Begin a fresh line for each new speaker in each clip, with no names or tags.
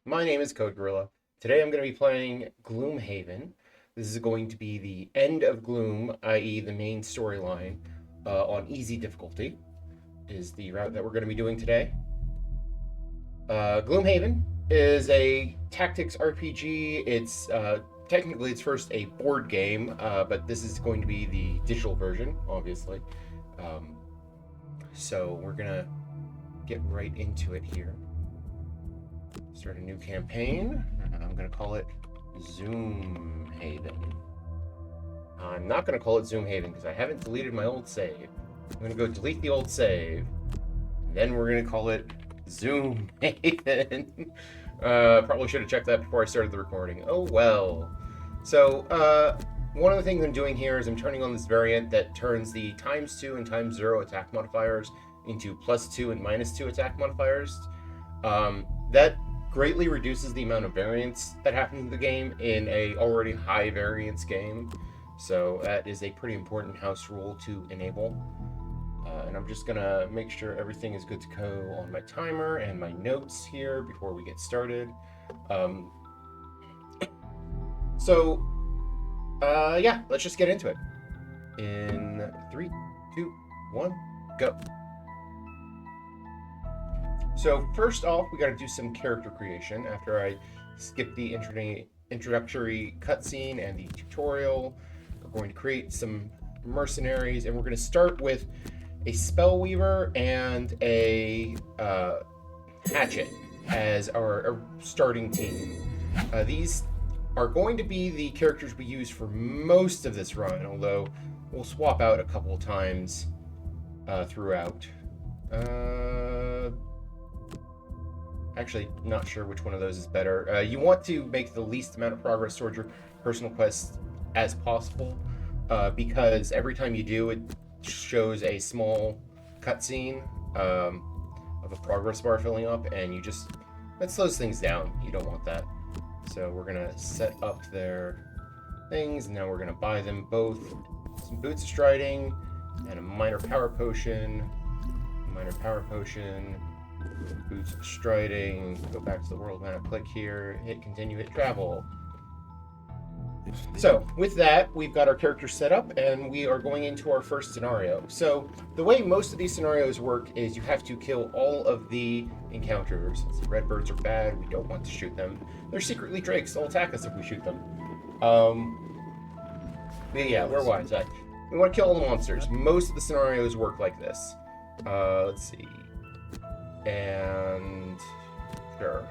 My name is Code Gorilla. Today I'm going to be playing Gloomhaven. This is going to be the End of Gloom, i.e. the main storyline, on easy difficulty, is the route that we're going to be doing today. Gloomhaven is a tactics RPG. It's technically it's first a board game, but this is going to be the digital version, obviously. So we're going to get right into it here. Start a new campaign. I'm going to call it Zoomhaven. I'm not going to call it Zoomhaven because I haven't deleted my old save. I'm going to go delete the old save. And then we're going to call it Zoomhaven. Probably should have checked that before I started the recording. Oh well. So, one of the things I'm doing here is I'm turning on this variant that turns the ×2 and ×0 attack modifiers into +2 and -2 attack modifiers. That greatly reduces the amount of variance that happens in the game in a already high variance game. So that is a pretty important house rule to enable. And I'm just gonna make sure everything is good to go on my timer and my notes here before we get started. Yeah, let's just get into it. In 3, 2, 1, go. So first off, we got to do some character creation after I skip the introductory cutscene and the tutorial. We're going to create some mercenaries, and we're going to start with a spellweaver and a hatchet as our starting team. These are going to be the characters we use for most of this run, although we'll swap out a couple of times throughout. Actually, not sure which one of those is better. You want to make the least amount of progress towards your personal quest as possible, because every time you do, it shows a small cutscene of a progress bar filling up, and that slows things down. You don't want that. So we're gonna set up their things, and now we're gonna buy them both some boots of striding and a minor power potion. Boots of striding, go back to the world map, click here, hit continue, hit travel. So with that, we've got our characters set up and we are going into our first scenario. So the way most of these scenarios work is you have to kill all of the encounters. So redbirds are bad, we don't want to shoot them. They're secretly drakes, they'll attack us if we shoot them. But yeah, we're wise. We want to kill all the monsters. Most of the scenarios work like this. Let's see. And sure.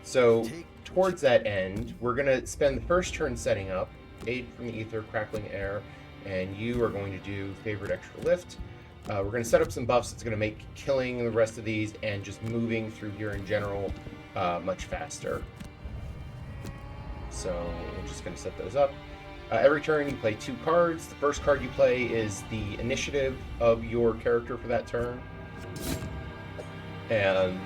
So towards that end, we're gonna spend the first turn setting up, aid from the ether, crackling air, and you are going to do favorite extra lift. We're gonna set up some buffs that's gonna make killing the rest of these and just moving through here in general much faster. So we're just gonna set those up. Every turn you play 2 cards. The first card you play is the initiative of your character for that turn. And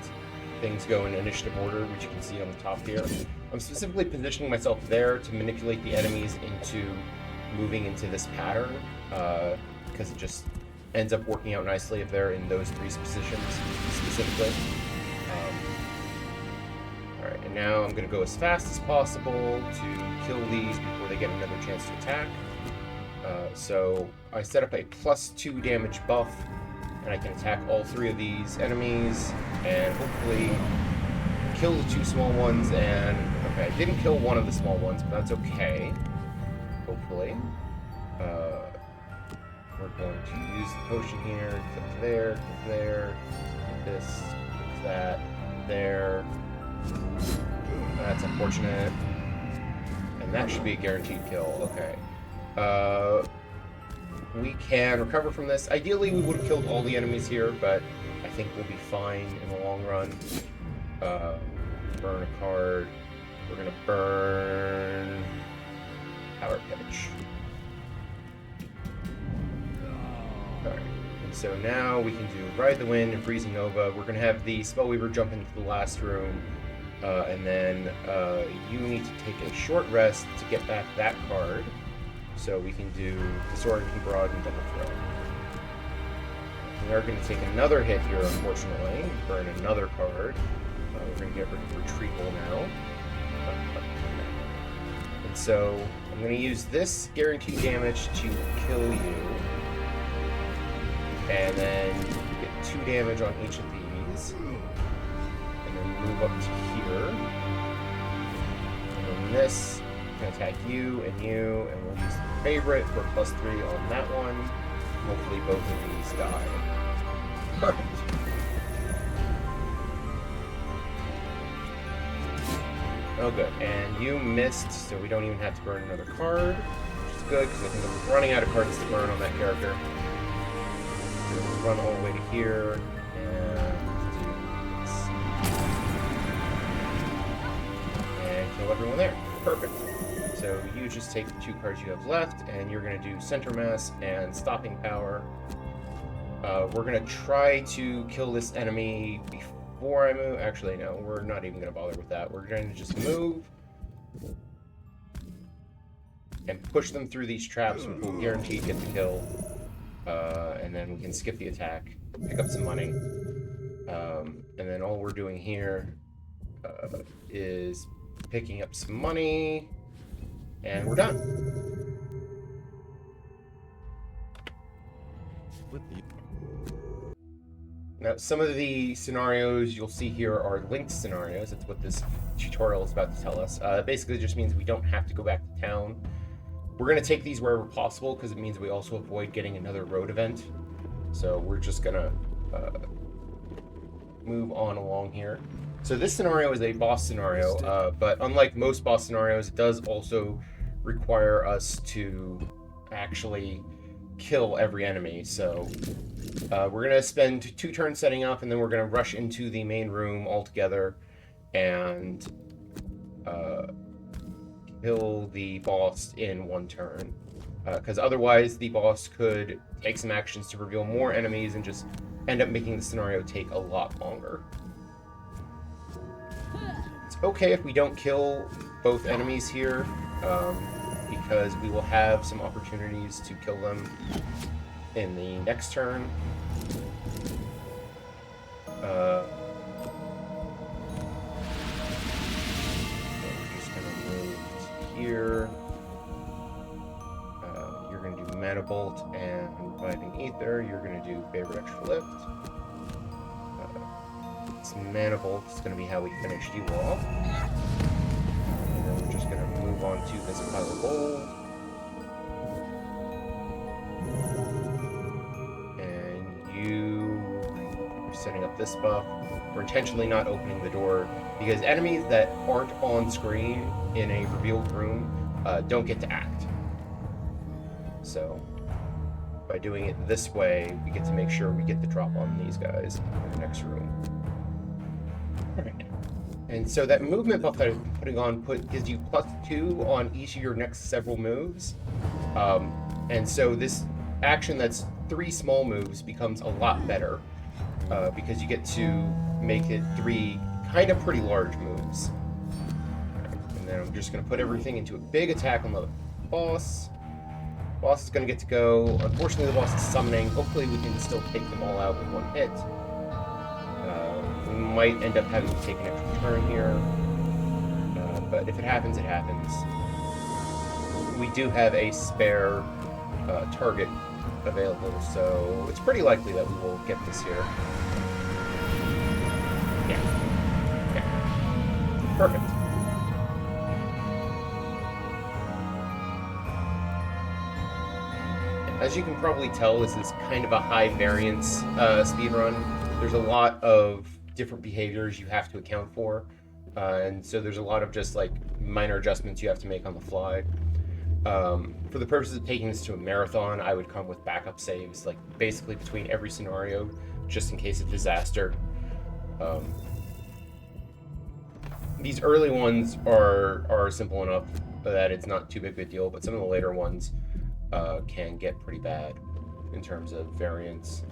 things go in initiative order, which you can see on the top here. I'm specifically positioning myself there to manipulate the enemies into moving into this pattern, because it just ends up working out nicely if they're in those 3 positions specifically. Alright, and now I'm going to go as fast as possible to kill these before they get another chance to attack. So I set up a +2 damage buff, and I can attack all 3 of these enemies, and hopefully kill the 2 small ones, and okay, I didn't kill one of the small ones, but that's okay, hopefully. We're going to use the potion here, click there, click this, click that, there. That's unfortunate. And that should be a guaranteed kill. Okay. We can recover from this. Ideally, we would have killed all the enemies here, but I think we'll be fine in the long run. Burn a card. We're going to burn Power Pitch. Alright. And so now we can do Ride the Wind and Freezing Nova. We're going to have the Spellweaver jump into the last room. And then you need to take a short rest to get back that card. So we can do Disorienting Broad and Double Throw. We are going to take another hit here, unfortunately. Burn another card. We're going to get rid of Retrieval now. And so I'm going to use this guaranteed damage to kill you. And then get 2 damage on each of these. And then move up to here. And then this, I'm going to attack you, and we'll use the favorite for +3 on that one. Hopefully both of these die. Perfect. Oh, good. And you missed, so we don't even have to burn another card, which is good, because I think I'm running out of cards to burn on that character. So we'll run all the way to here, and do this. And kill everyone there. Perfect. So you just take the 2 cards you have left, and you're going to do Center Mass and Stopping Power. We're going to try to kill this enemy before I move. Actually, no, we're not even going to bother with that. We're going to just move and push them through these traps, which will guaranteed get the kill. And then we can skip the attack, pick up some money. And then all we're doing here is picking up some money, and we're done. Now, some of the scenarios you'll see here are linked scenarios. That's what this tutorial is about to tell us. Basically, it just means we don't have to go back to town. We're going to take these wherever possible, because it means we also avoid getting another road event. So we're just going to move on along here. So this scenario is a boss scenario, but unlike most boss scenarios, it does also require us to actually kill every enemy. So we're going to spend 2 turns setting up, and then we're going to rush into the main room all together and kill the boss in 1 turn. Because otherwise the boss could take some actions to reveal more enemies and just end up making the scenario take a lot longer. It's okay if we don't kill both enemies here, because we will have some opportunities to kill them in the next turn. So we're just going to move to here. You're going to do Mana Bolt and Reviving Ether. You're going to do Favorite Extra Lift. It's Mana Bolt. It's going to be how we finished you off. And then we're just going to move on to this pile of gold. Setting up this buff. We're intentionally not opening the door because enemies that aren't on screen in a revealed room don't get to act. So by doing it this way, we get to make sure we get the drop on these guys in the next room. Alright. And so that movement buff that I'm putting on gives you +2 on each of your next several moves. And so this action that's 3 small moves becomes a lot better. Because you get to make it 3 kind of pretty large moves. And then I'm just going to put everything into a big attack on the boss. Boss is going to get to go. Unfortunately, the boss is summoning. Hopefully we can still take them all out with 1 hit. We might end up having to take an extra turn here. But if it happens, it happens. We do have a spare target available, so it's pretty likely that we will get this here. Yeah. Perfect. As you can probably tell, this is kind of a high variance speedrun. There's a lot of different behaviors you have to account for, and so there's a lot of just like minor adjustments you have to make on the fly. For the purposes of taking this to a marathon, I would come with backup saves, like basically between every scenario, just in case of disaster. These early ones are simple enough that it's not too big of a deal, but some of the later ones can get pretty bad in terms of variance.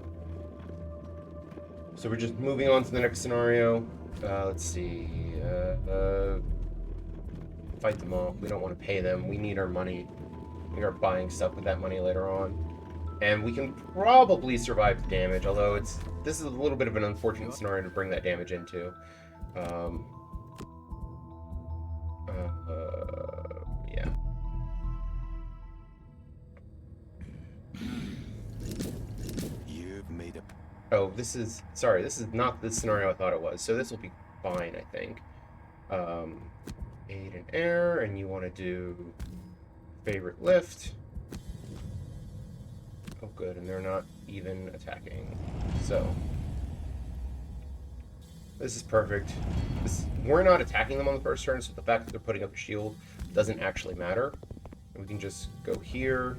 So we're just moving on to the next scenario. Let's see. Fight them off. We don't want to pay them. We need our money. We are buying stuff with that money later on. And we can probably survive the damage, although this is a little bit of an unfortunate scenario to bring that damage into. Yeah.
You've made up.
Oh, this is not the scenario I thought it was. So this will be fine, I think. Aid and air, and you want to do favorite lift. Oh, good, and they're not even attacking. So this is perfect. We're not attacking them on the first turn, so the fact that they're putting up a shield doesn't actually matter. And we can just go here.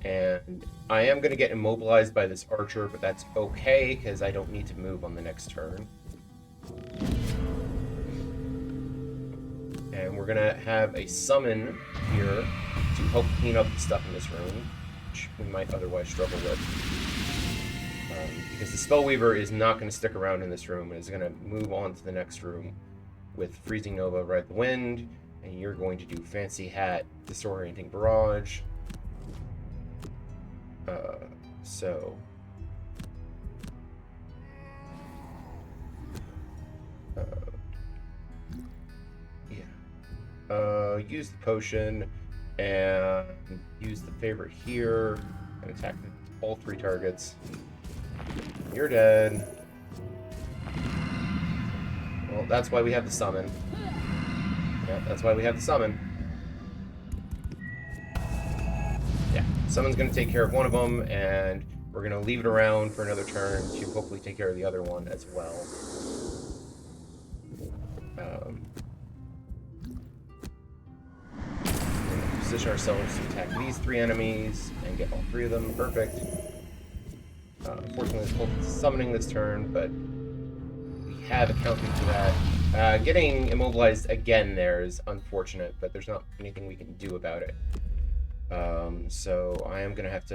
And I am going to get immobilized by this archer, but that's okay, because I don't need to move on the next turn. And we're going to have a summon here to help clean up the stuff in this room, which we might otherwise struggle with. Because the Spellweaver is not going to stick around in this room, and is going to move on to the next room with Freezing Nova, Ride the Wind, and you're going to do Fancy Hat, Disorienting Barrage. Use the potion and use the favorite here and attack all 3 targets. You're dead. Well, that's why we have the summon. Yeah, that's why we have the summon. Yeah, summon's going to take care of one of them, and we're going to leave it around for another turn to hopefully take care of the other one as well. Position ourselves to attack these 3 enemies and get all 3 of them. Perfect. Unfortunately, it's summoning this turn, but we have accounted for that. Getting immobilized again there is unfortunate, but there's not anything we can do about it. So I am gonna have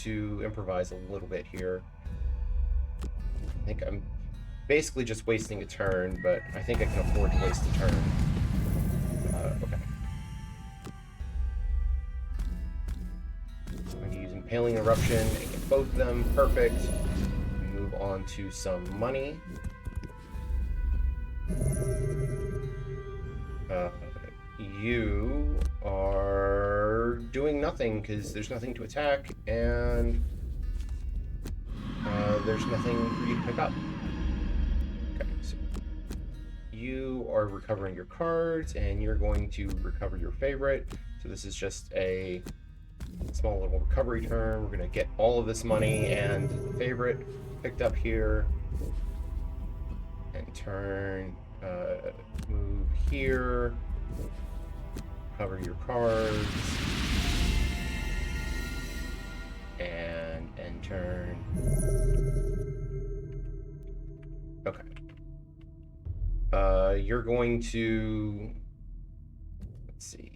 to improvise a little bit here. I think I'm basically just wasting a turn, but I think I can afford to waste a turn. Okay. I'm going to use Impaling Eruption and get both of them. Perfect. Move on to some money. You are doing nothing because there's nothing to attack, and there's nothing for you to pick up. Okay, so you are recovering your cards, and you're going to recover your favorite. So this is just a small little recovery turn. We're going to get all of this money and the favorite picked up here. And turn, move here. Cover your cards. And end turn. Okay. You're going to... Let's see.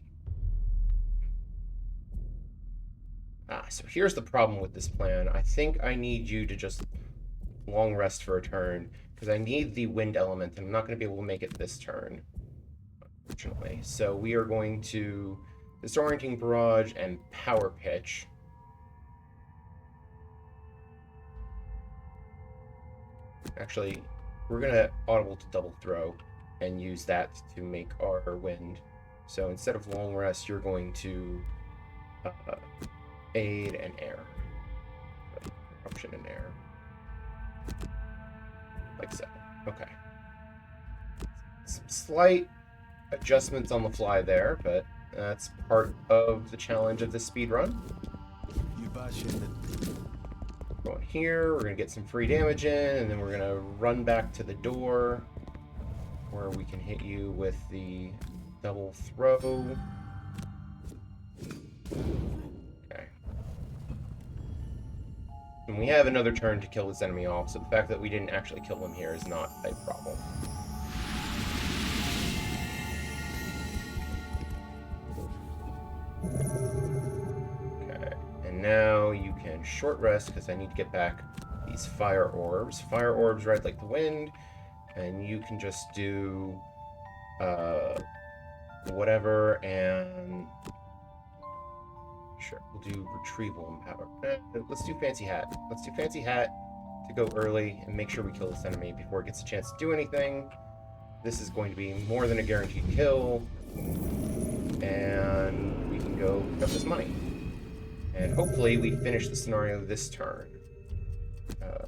So here's the problem with this plan. I think I need you to just long rest for a turn, because I need the wind element, and I'm not going to be able to make it this turn, unfortunately. So we are going to Disorienting Barrage and Power Pitch. Actually, we're going to audible to double throw and use that to make our wind. So instead of long rest, you're going to aid and air. Eruption and air. Like so. Okay. Some slight adjustments on the fly there, but that's part of the challenge of this speed run. Going here, we're going to get some free damage in, and then we're going to run back to the door where we can hit you with the double throw. Okay. And we have another turn to kill this enemy off, so the fact that we didn't actually kill him here is not a problem. Okay, and now you can short rest because I need to get back these fire orbs. Fire orbs ride like the wind, and you can just do whatever, and sure, we'll do retrieval and power. Let's do fancy hat. Let's do fancy hat to go early and make sure we kill this enemy before it gets a chance to do anything. This is going to be more than a guaranteed kill, and we can go pick up this money. And hopefully we finish the scenario this turn. So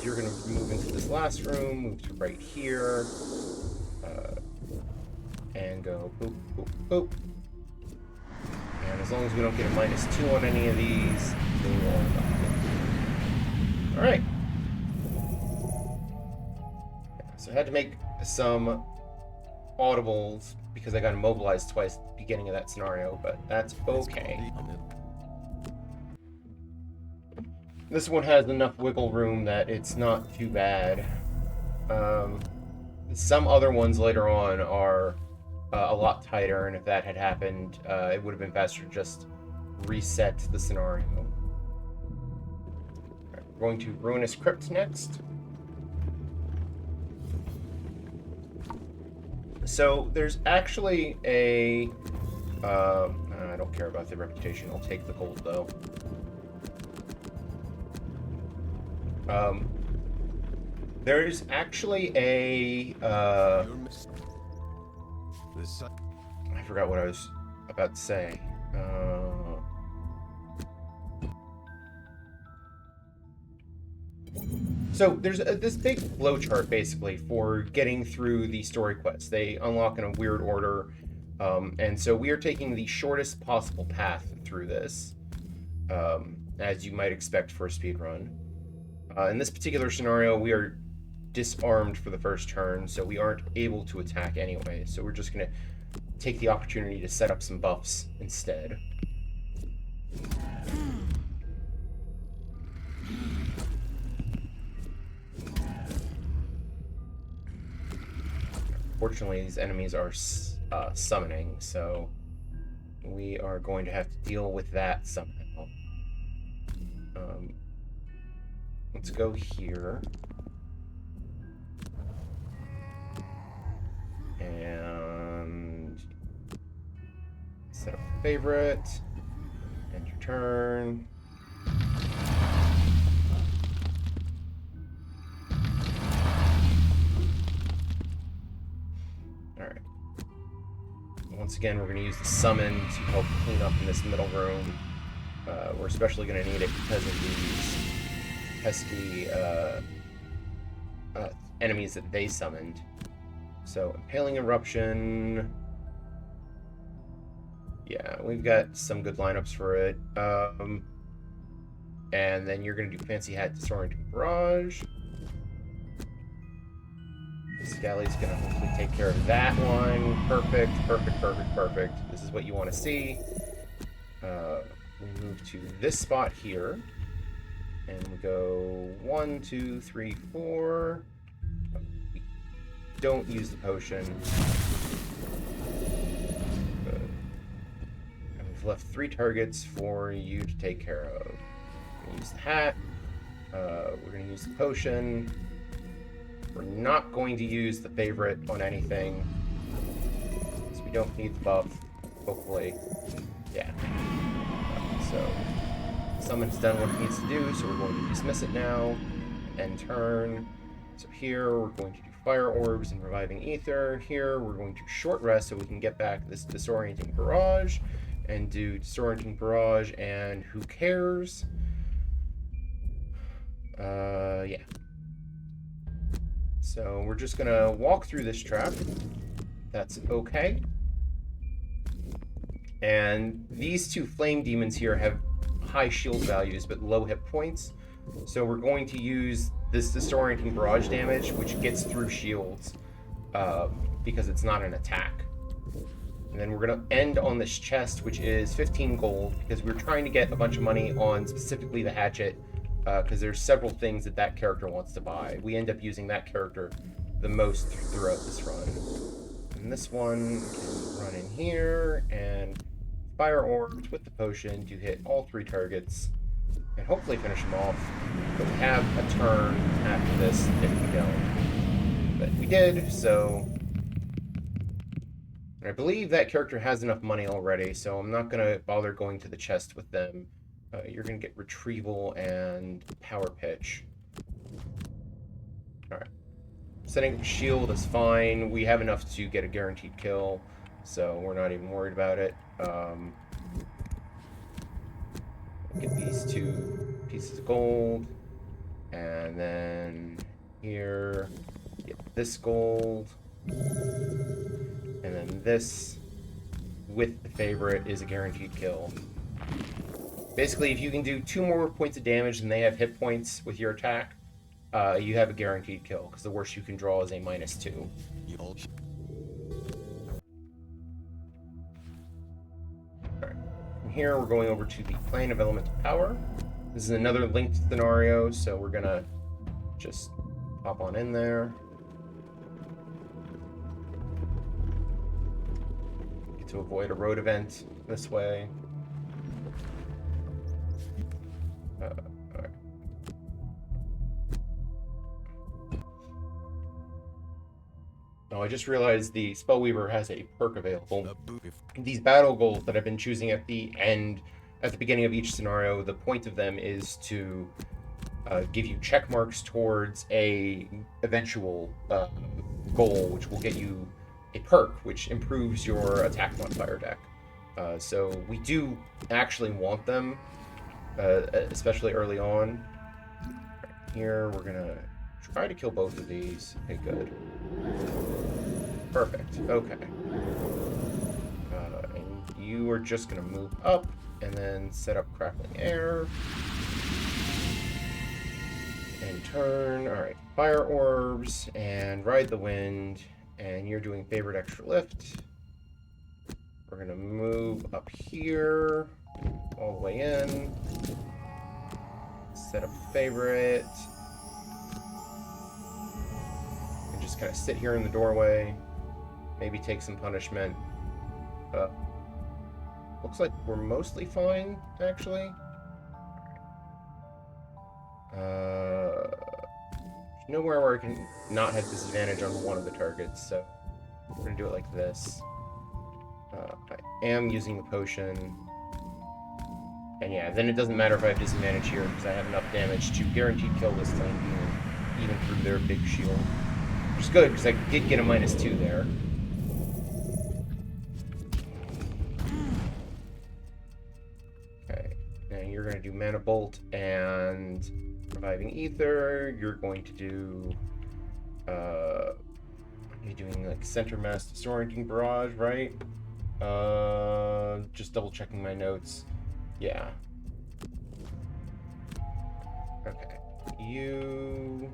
you're going to move into this last room, move to right here, and go boop, boop, boop. And as long as we don't get a -2 on any of these, they will end up. Alright. So I had to make some audibles because I got immobilized twice at the beginning of that scenario, but that's okay. This one has enough wiggle room that it's not too bad. Some other ones later on are a lot tighter, and if that had happened, it would have been faster to just reset the scenario. Right, we're going to Ruinous Crypt next. So there's actually a... I don't care about the reputation. I'll take the gold, though. There's actually a... I forgot what I was about to say. So there's this big flowchart basically for getting through the story quests. They unlock in a weird order, and so we are taking the shortest possible path through this, as you might expect for a speedrun. In this particular scenario, we are disarmed for the first turn, so we aren't able to attack anyway. So we're just going to take the opportunity to set up some buffs instead. Fortunately, these enemies are summoning, so we are going to have to deal with that somehow. Let's go here. And set up a favorite. End your turn. Alright. Once again, we're going to use the summon to help clean up in this middle room. We're especially going to need it because of these pesky enemies that they summoned. So, Impaling Eruption. Yeah, we've got some good lineups for it. And then you're going to do Fancy Hat, Disorienting Barrage. Scally's going to hopefully take care of that one. Perfect, perfect, perfect, perfect. This is what you want to see. We move to this spot here. And we go 1, 2, 3, 4. We don't use the potion. Good. And we've left 3 targets for you to take care of. We're going to use the hat. We're going to use the potion. We're not going to use the favorite on anything. So we don't need the buff, hopefully. Yeah. So, summon's done what it needs to do, so we're going to dismiss it now. End turn. So here, we're going to do Fire Orbs and Reviving Ether. Here, we're going to short rest so we can get back this Disorienting Barrage. And do Disorienting Barrage and Who Cares? Yeah. So we're just gonna walk through this trap. That's okay. And these 2 flame demons here have high shield values but low hit points. So we're going to use this disorienting barrage damage, which gets through shields because it's not an attack. And then we're gonna end on this chest, which is 15 gold, because we're trying to get a bunch of money on specifically the hatchet, because there's several things that character wants to buy. We end up using that character the most throughout this run. And this one can run in here and Fire Orbs with the potion to hit all 3 targets and hopefully finish them off. But we have a turn after this if we don't. But we did, so And I believe that character has enough money already, so I'm not going to bother going to the chest with them. You're going to get retrieval and power pitch. Alright. Setting up a shield is fine. We have enough to get a guaranteed kill, so we're not even worried about it. Get these 2 pieces of gold. And then here, get this gold. And then this, with the favorite, is a guaranteed kill. Basically, if you can do 2 more points of damage than they have hit points with your attack, you have a guaranteed kill, because the worst you can draw is a -2. Alright, from here we're going over to the plane of elemental power. This is another linked scenario, so we're gonna just pop on in there. Get to avoid a road event this way. Alright. Oh, I just realized the Spellweaver has a perk available. These battle goals that I've been choosing at the beginning of each scenario, the point of them is to give you check marks towards a eventual goal, which will get you a perk, which improves your attack modifier deck. So we do actually want them, especially early on. Here we're gonna try to kill both of these. Okay, good. Perfect. Okay. And you are just gonna move up and then set up crackling air. And turn. Alright. Fire orbs and ride the wind. And you're doing favorite extra lift. We're gonna move up here all the way in. Set up favorite. And just kind of sit here in the doorway. Maybe take some punishment. Looks like we're mostly fine, actually. Nowhere where I can not have disadvantage on one of the targets, so we're gonna do it like this. I am using the potion. And yeah, then it doesn't matter if I have disadvantage here, because I have enough damage to guaranteed kill this time, even through their big shield. Which is good, because I did get a -2 there. Okay, now you're going to do Mana Bolt and Reviving Ether. You're going to do... you're doing like Center Mass Disorienting Barrage, right? Just double checking my notes. Yeah. Okay. You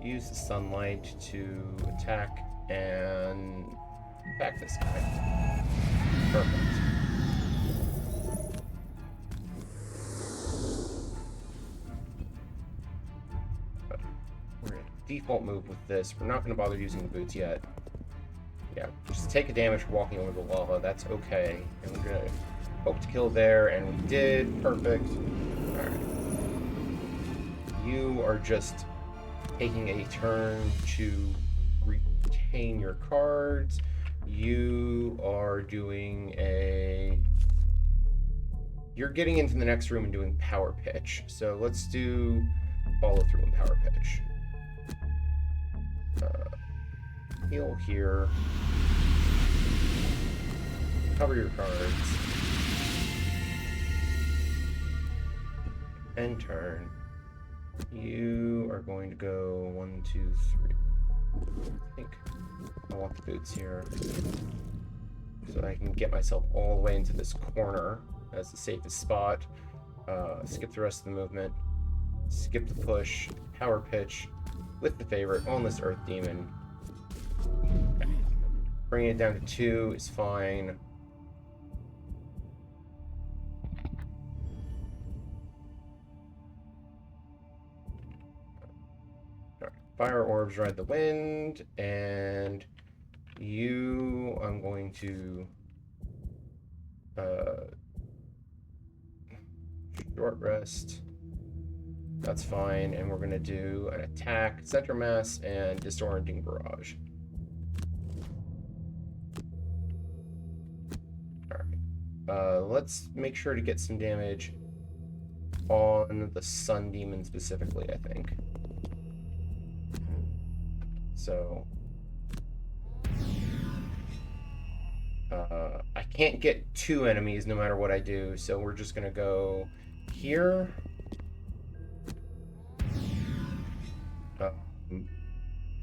use the sunlight to attack and attack this guy. Perfect. We're gonna default move with this. We're not gonna bother using the boots yet. Yeah, just take a damage for walking over the lava. That's okay. And we're gonna hope to kill there, and we did. Perfect. Alright. You are just taking a turn to retain your cards. You are doing a... You're getting into the next room and doing Power Pitch. So let's do Follow Through and Power Pitch. Heal here. Cover your cards. And turn. You are going to go 1, 2, 3. I think I want the boots here, so that I can get myself all the way into this corner as the safest spot. Skip the rest of the movement. Skip the push. Power pitch with the favorite on this Earth Demon. Okay. Bringing it down to 2 is fine. Fire orbs ride the wind, and you, I'm going to short rest. That's fine, and we're going to do an attack, center mass, and disorienting barrage. Let's make sure to get some damage on the Sun Demon specifically, I think. So... I can't get 2 enemies no matter what I do, so we're just gonna go here.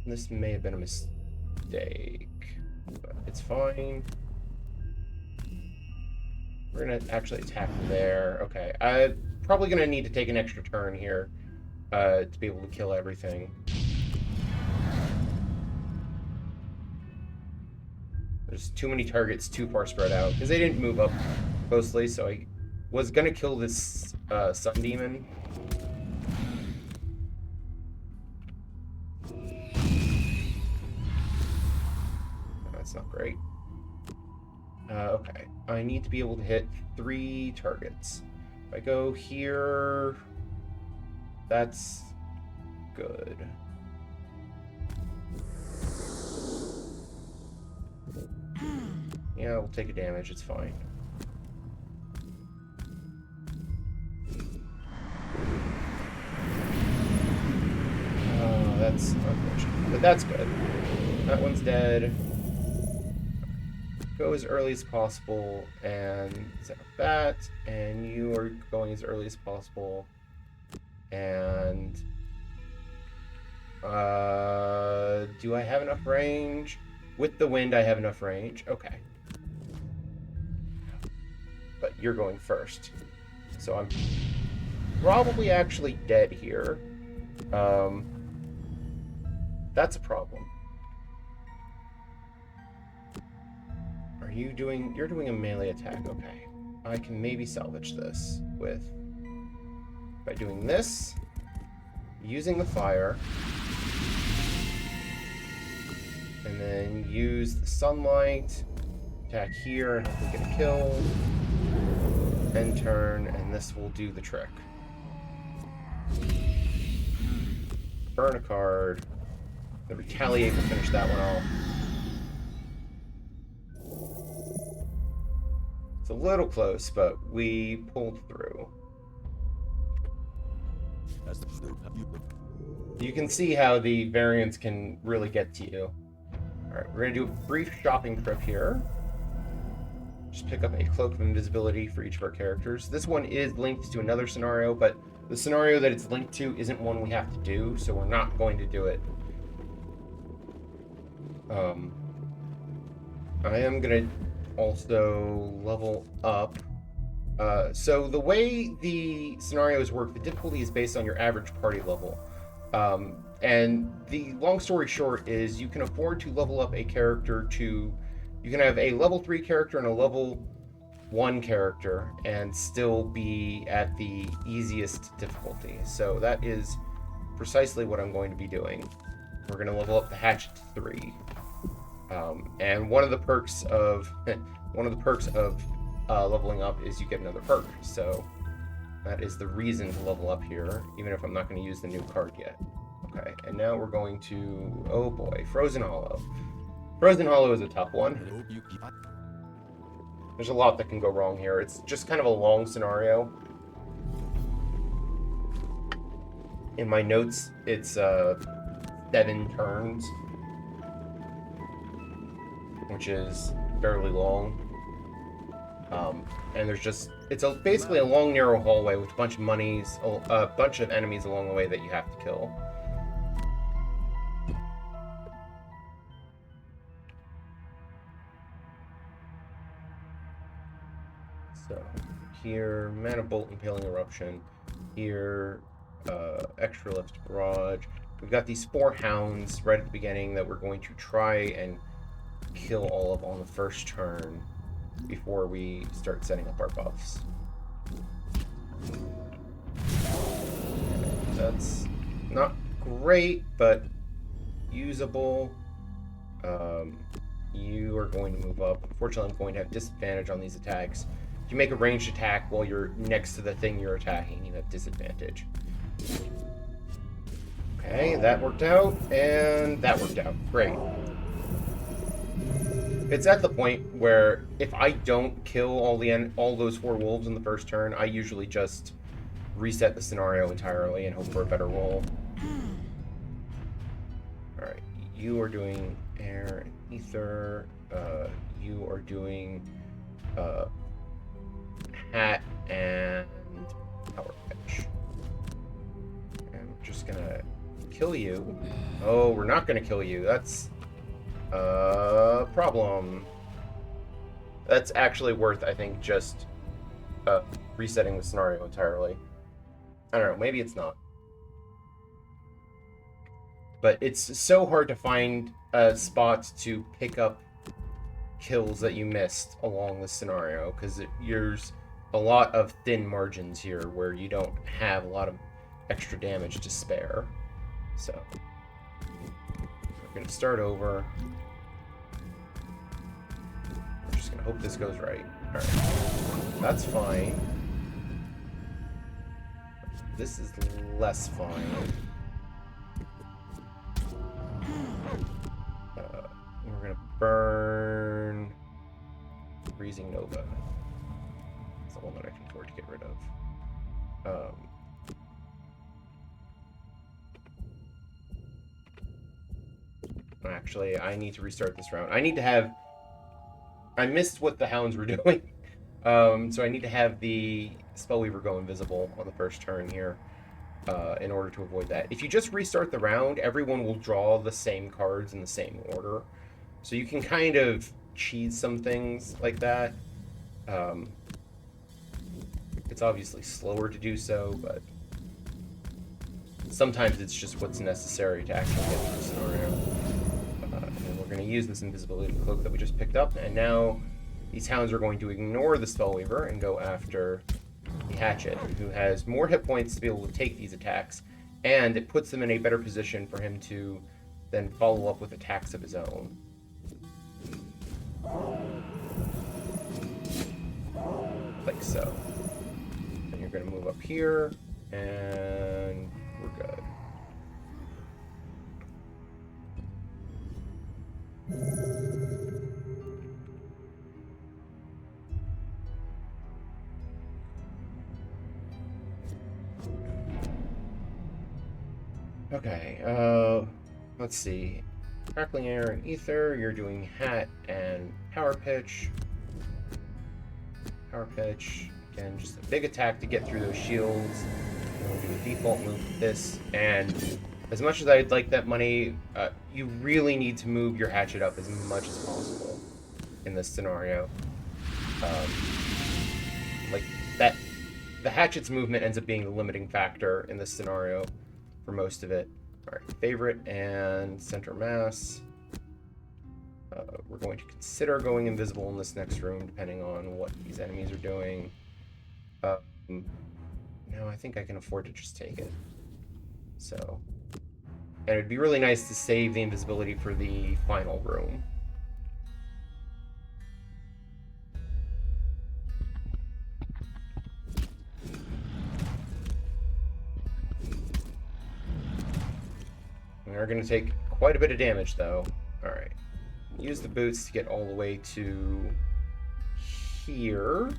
This may have been a mistake, but it's fine. We're gonna actually attack there. Okay, I'm probably gonna need to take an extra turn here to be able to kill everything. There's too many targets too far spread out because they didn't move up closely, so I was gonna kill this Sun Demon. That's not great. Okay, I need to be able to hit 3 targets. If I go here, that's good. Yeah, we'll take a damage, it's fine. Oh, that's unfortunate, but that's good. That one's dead. Go as early as possible, and set up that, and you are going as early as possible, and do I have enough range? With the wind, I have enough range. Okay. But you're going first. So I'm probably actually dead here. That's a problem. Are you doing... You're doing a melee attack. Okay. I can maybe salvage this with... by doing this, using the fire, and then use the sunlight, attack here, and hopefully get a kill. End turn, and this will do the trick. Burn a card. The retaliate will finish that one off. It's a little close, but we pulled through. You can see how the variance can really get to you. Alright, we're going to do a brief shopping trip here. Just pick up a Cloak of Invisibility for each of our characters. This one is linked to another scenario, but the scenario that it's linked to isn't one we have to do, so we're not going to do it. I am going to also level up. So the way the scenarios work, the difficulty is based on your average party level. And the long story short is you can afford to level up a character to... You can have a level 3 character and a level 1 character and still be at the easiest difficulty. So that is precisely what I'm going to be doing. We're going to level up the hatchet to 3. And one of the perks of leveling up is you get another perk. So that is the reason to level up here, even if I'm not going to use the new card yet. Okay, and now we're going to... Oh boy, Frozen Hollow. Frozen Hollow is a tough one. There's a lot that can go wrong here. It's just kind of a long scenario. In my notes, it's 7 turns, which is fairly long. And there's just... It's basically a long, narrow hallway with a bunch of enemies along the way that you have to kill. So, here, Mana Bolt, Impaling Eruption. Here, Extra Lift Barrage. We've got these 4 hounds right at the beginning that we're going to try and kill all of on the first turn before we start setting up our buffs. That's not great, but usable. You are going to move up. Unfortunately, I'm going to have disadvantage on these attacks. If you make a ranged attack while you're next to the thing you're attacking, you have disadvantage. Okay, that worked out, and that worked out. Great. It's at the point where if I don't kill all those 4 wolves in the first turn, I usually just reset the scenario entirely and hope for a better roll. Alright, you are doing air and ether. You are doing hat and power pitch. And we're just gonna kill you. Oh, we're not gonna kill you. That's a problem. That's actually worth, I think, just resetting the scenario entirely. I don't know, maybe it's not. But it's so hard to find spots to pick up kills that you missed along the scenario, because there's a lot of thin margins here where you don't have a lot of extra damage to spare. So we're going to start over. We're just going to hope this goes right. Alright, that's fine. This is less fine. We're going to burn Freezing Nova. It's the one that I can afford to get rid of. Actually, I need to restart this round. I need to have... I missed what the hounds were doing. So I need to have the Spellweaver go invisible on the first turn here in order to avoid that. If you just restart the round, everyone will draw the same cards in the same order. So you can kind of cheese some things like that. It's obviously slower to do so, but sometimes it's just what's necessary to actually get through the scenario. And we're going to use this invisibility cloak that we just picked up, and now these hounds are going to ignore the Spellweaver and go after the Hatchet, who has more hit points to be able to take these attacks, and it puts them in a better position for him to then follow up with attacks of his own. Like so. And you're going to move up here, and we're good. Okay, let's see. Crackling Air and Ether, you're doing Hat and Power Pitch. Power Pitch, again, just a big attack to get through those shields. And we'll do a default move with this, and as much as I'd like that money, you really need to move your Hatchet up as much as possible in this scenario. Like, the Hatchet's movement ends up being the limiting factor in this scenario for most of it. Alright, favorite and center mass. We're going to consider going invisible in this next room, depending on what these enemies are doing. No, I think I can afford to just take it. So, and it'd be really nice to save the invisibility for the final room. We are going to take quite a bit of damage, though. Alright. Use the boots to get all the way to here.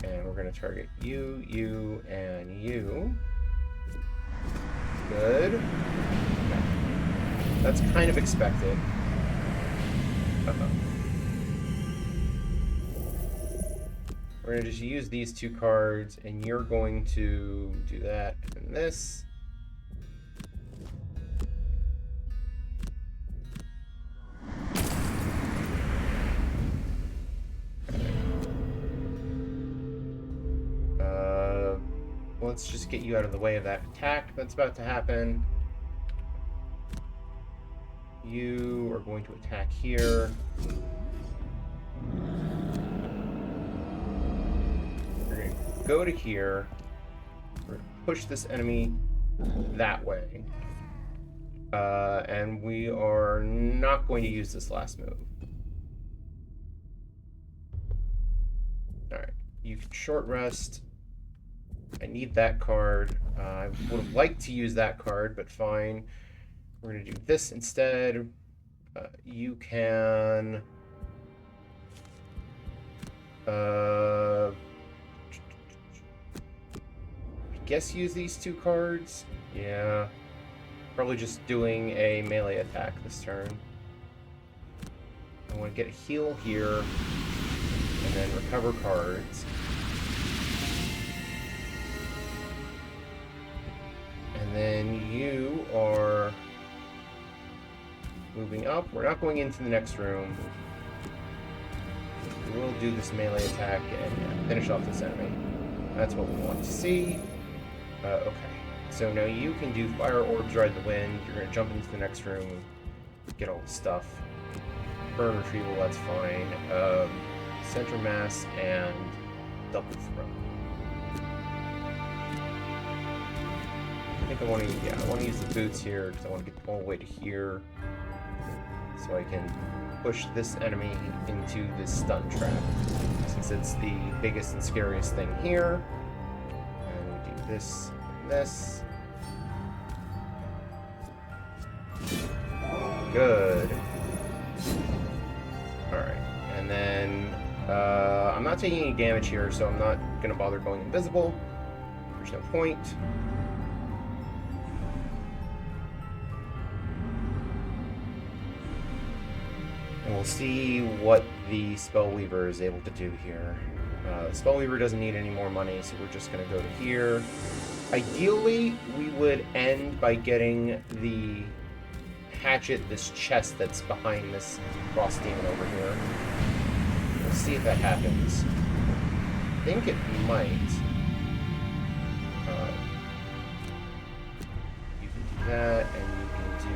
And we're going to target you, you, and you. Good. Okay. That's kind of expected. We're going to just use these 2 cards, and you're going to do that and this. Let's just get you out of the way of that attack that's about to happen. You are going to attack here. We're going to go to here. We're going to push this enemy that way. And we are not going to use this last move. Alright, you can short rest. I need that card. I would have liked to use that card, but fine. We're going to do this instead. You can... I guess use these 2 cards. Yeah. Probably just doing a melee attack this turn. I want to get a heal here, and then recover cards. And then you are moving up. We're not going into the next room. We'll do this melee attack and finish off this enemy. That's what we want to see. Okay. So now you can do fire orbs, ride the wind. You're going to jump into the next room, get all the stuff. Burn retrieval, that's fine. Center mass and double throw. I think I want to use the boots here because I want to get all the way to here, so I can push this enemy into this stun trap, since it's the biggest and scariest thing here. And we do this and this. Good. Alright, and then I'm not taking any damage here, so I'm not going to bother going invisible. There's no point. And we'll see what the Spellweaver is able to do here. The Spellweaver doesn't need any more money, so we're just going to go to here. Ideally, we would end by getting the hatchet, this chest that's behind this cross demon over here. We'll see if that happens. I think it might. You can do that, and you can do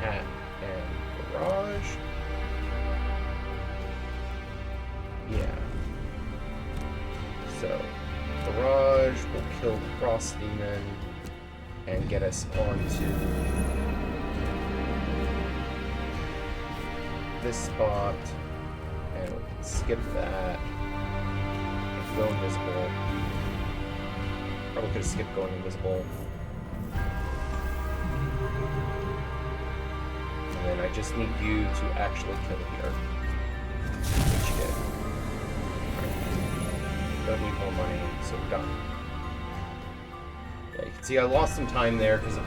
hat and barrage. Yeah. So, barrage will kill the cross demon and get us onto this spot, and we can skip that and go invisible. Probably could have skipped going invisible. And then I just need you to actually kill here. Which you did. Right. Don't need more money, so we're done. Yeah, you can see I lost some time there because of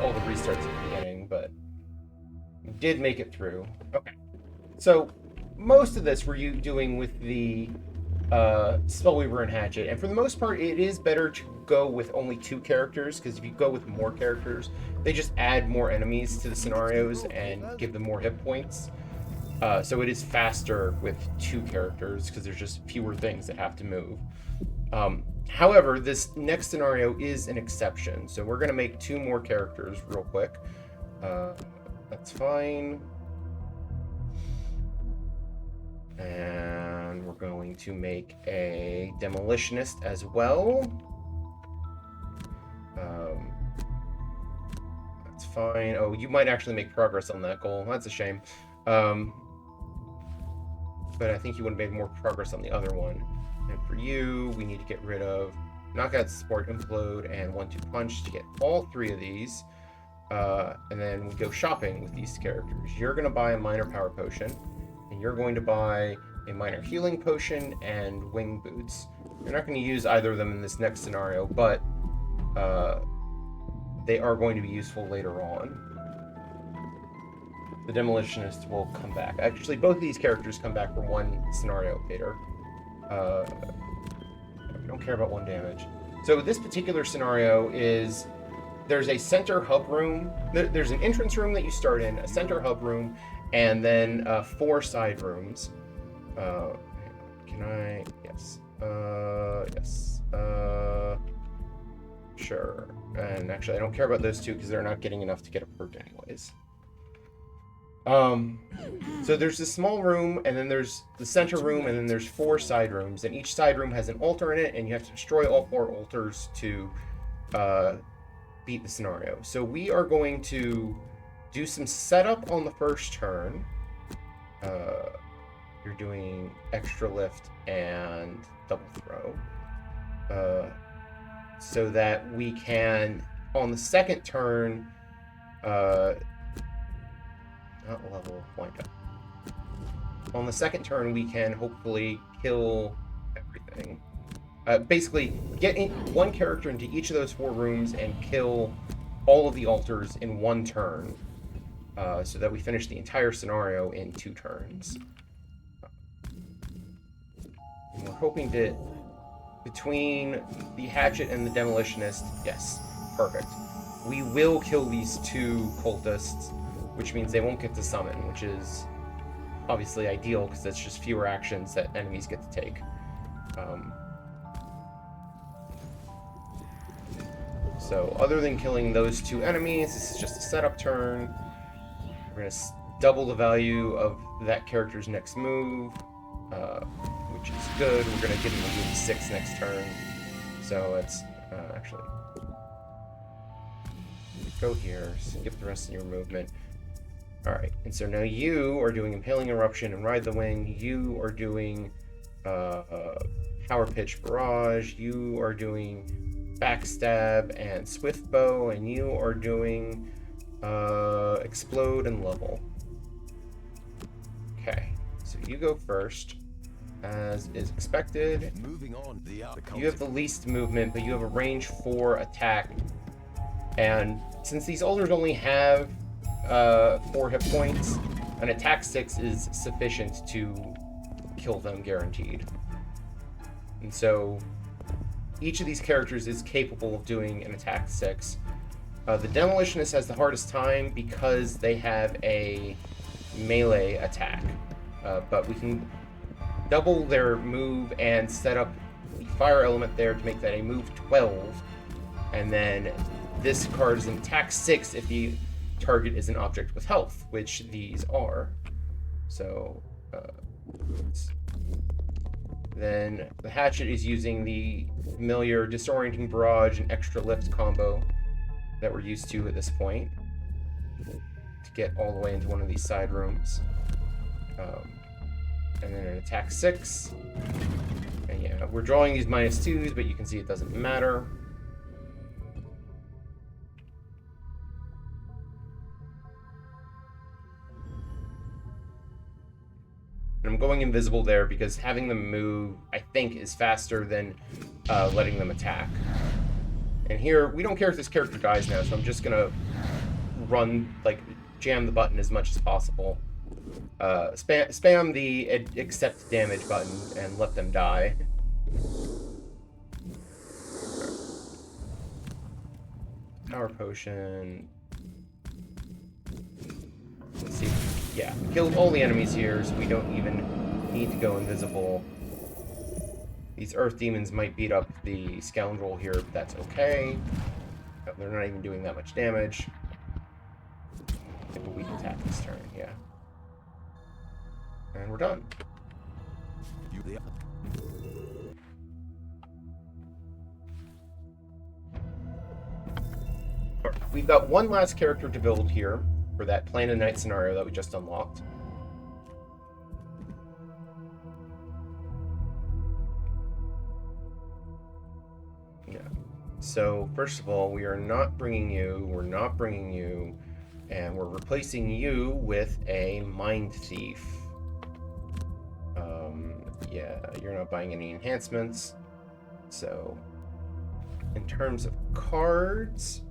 all the restarts at the beginning, but we did make it through. Okay. So, most of this we're doing with the Spellweaver and Hatchet, and for the most part, it is better to go with only 2 characters, because if you go with more characters, they just add more enemies to the scenarios and give them more hit points. So it is faster with 2 characters, because there's just fewer things that have to move. However, this next scenario is an exception, so we're going to make 2 more characters real quick. That's fine. And we're going to make a demolitionist as well. That's fine. Oh, you might actually make progress on that goal. That's a shame. But I think you would have made more progress on the other one. And for you, we need to get rid of Knockout, Support, Implode, and 1-2 Punch to get all 3 of these. And then we go shopping with these characters. You're going to buy a minor power potion. And you're going to buy a minor healing potion and wing boots. You're not going to use either of them in this next scenario, but they are going to be useful later on. The demolitionist will come back. Actually, both of these characters come back for 1 scenario, Peter. We don't care about 1 damage. So this particular scenario is, there's a center hub room. There's an entrance room that you start in, a center hub room, and then 4 side rooms. Can I? Yes. Yes. Sure. And actually, I don't care about those 2 because they're not getting enough to get a perk anyways. So there's this small room, and then there's the center room, and then there's 4 side rooms, and each side room has an altar in it, and you have to destroy all 4 altars to beat the scenario. So we are going to do some setup on the first turn. You're doing extra lift and double throw. So that we can, on the second turn, not level, wind up. On the second turn, we can hopefully kill everything. Basically, get one character into each of those 4 rooms and kill all of the altars in 1 turn, so that we finish the entire scenario in 2 turns. And we're hoping to, between the hatchet and the demolitionist, yes, perfect. We will kill these 2 cultists, which means they won't get to summon, which is obviously ideal because that's just fewer actions that enemies get to take. So other than killing those 2 enemies, this is just a setup turn. We're going to double the value of that character's next move, which is good. We're going to give him a move 6 next turn. So let's actually go here, skip the rest of your movement. Alright, and so now you are doing Impaling Eruption and Ride the Wind. You are doing Power Pitch Barrage. You are doing Backstab and Swift Bow, and you are doing Explode and Level. Okay, so you go first, as is expected.
Moving on,
you have the least movement, but you have a range 4 attack, and since these altars only have 4 hit points, an attack 6 is sufficient to kill them guaranteed. And so each of these characters is capable of doing an attack 6. The demolitionist has the hardest time because they have a melee attack, but we can double their move and set up the fire element there to make that a move 12, and then this card is an attack 6 if the target is an object with health, which these are. So then the hatchet is using the familiar disorienting barrage and extra lift combo that we're used to at this point to get all the way into one of these side rooms. And then an attack 6. And yeah, we're drawing these -2s, but you can see it doesn't matter. And I'm going invisible there because having them move, I think, is faster than letting them attack. And here, we don't care if this character dies now, so I'm just gonna run, like, jam the button as much as possible. Spam the accept damage button and let them die. Power potion. Let's see. Yeah, killed all the enemies here, so we don't even need to go invisible. These earth demons might beat up the scoundrel here, but that's okay. They're not even doing that much damage. Take a weak attack this turn, yeah. And we're done. We've got one last character to build here for that Plan of Night scenario that we just unlocked. Yeah. So, first of all, we're not bringing you, and we're replacing you with a Mind Thief. Yeah, you're not buying any enhancements. So, in terms of cards,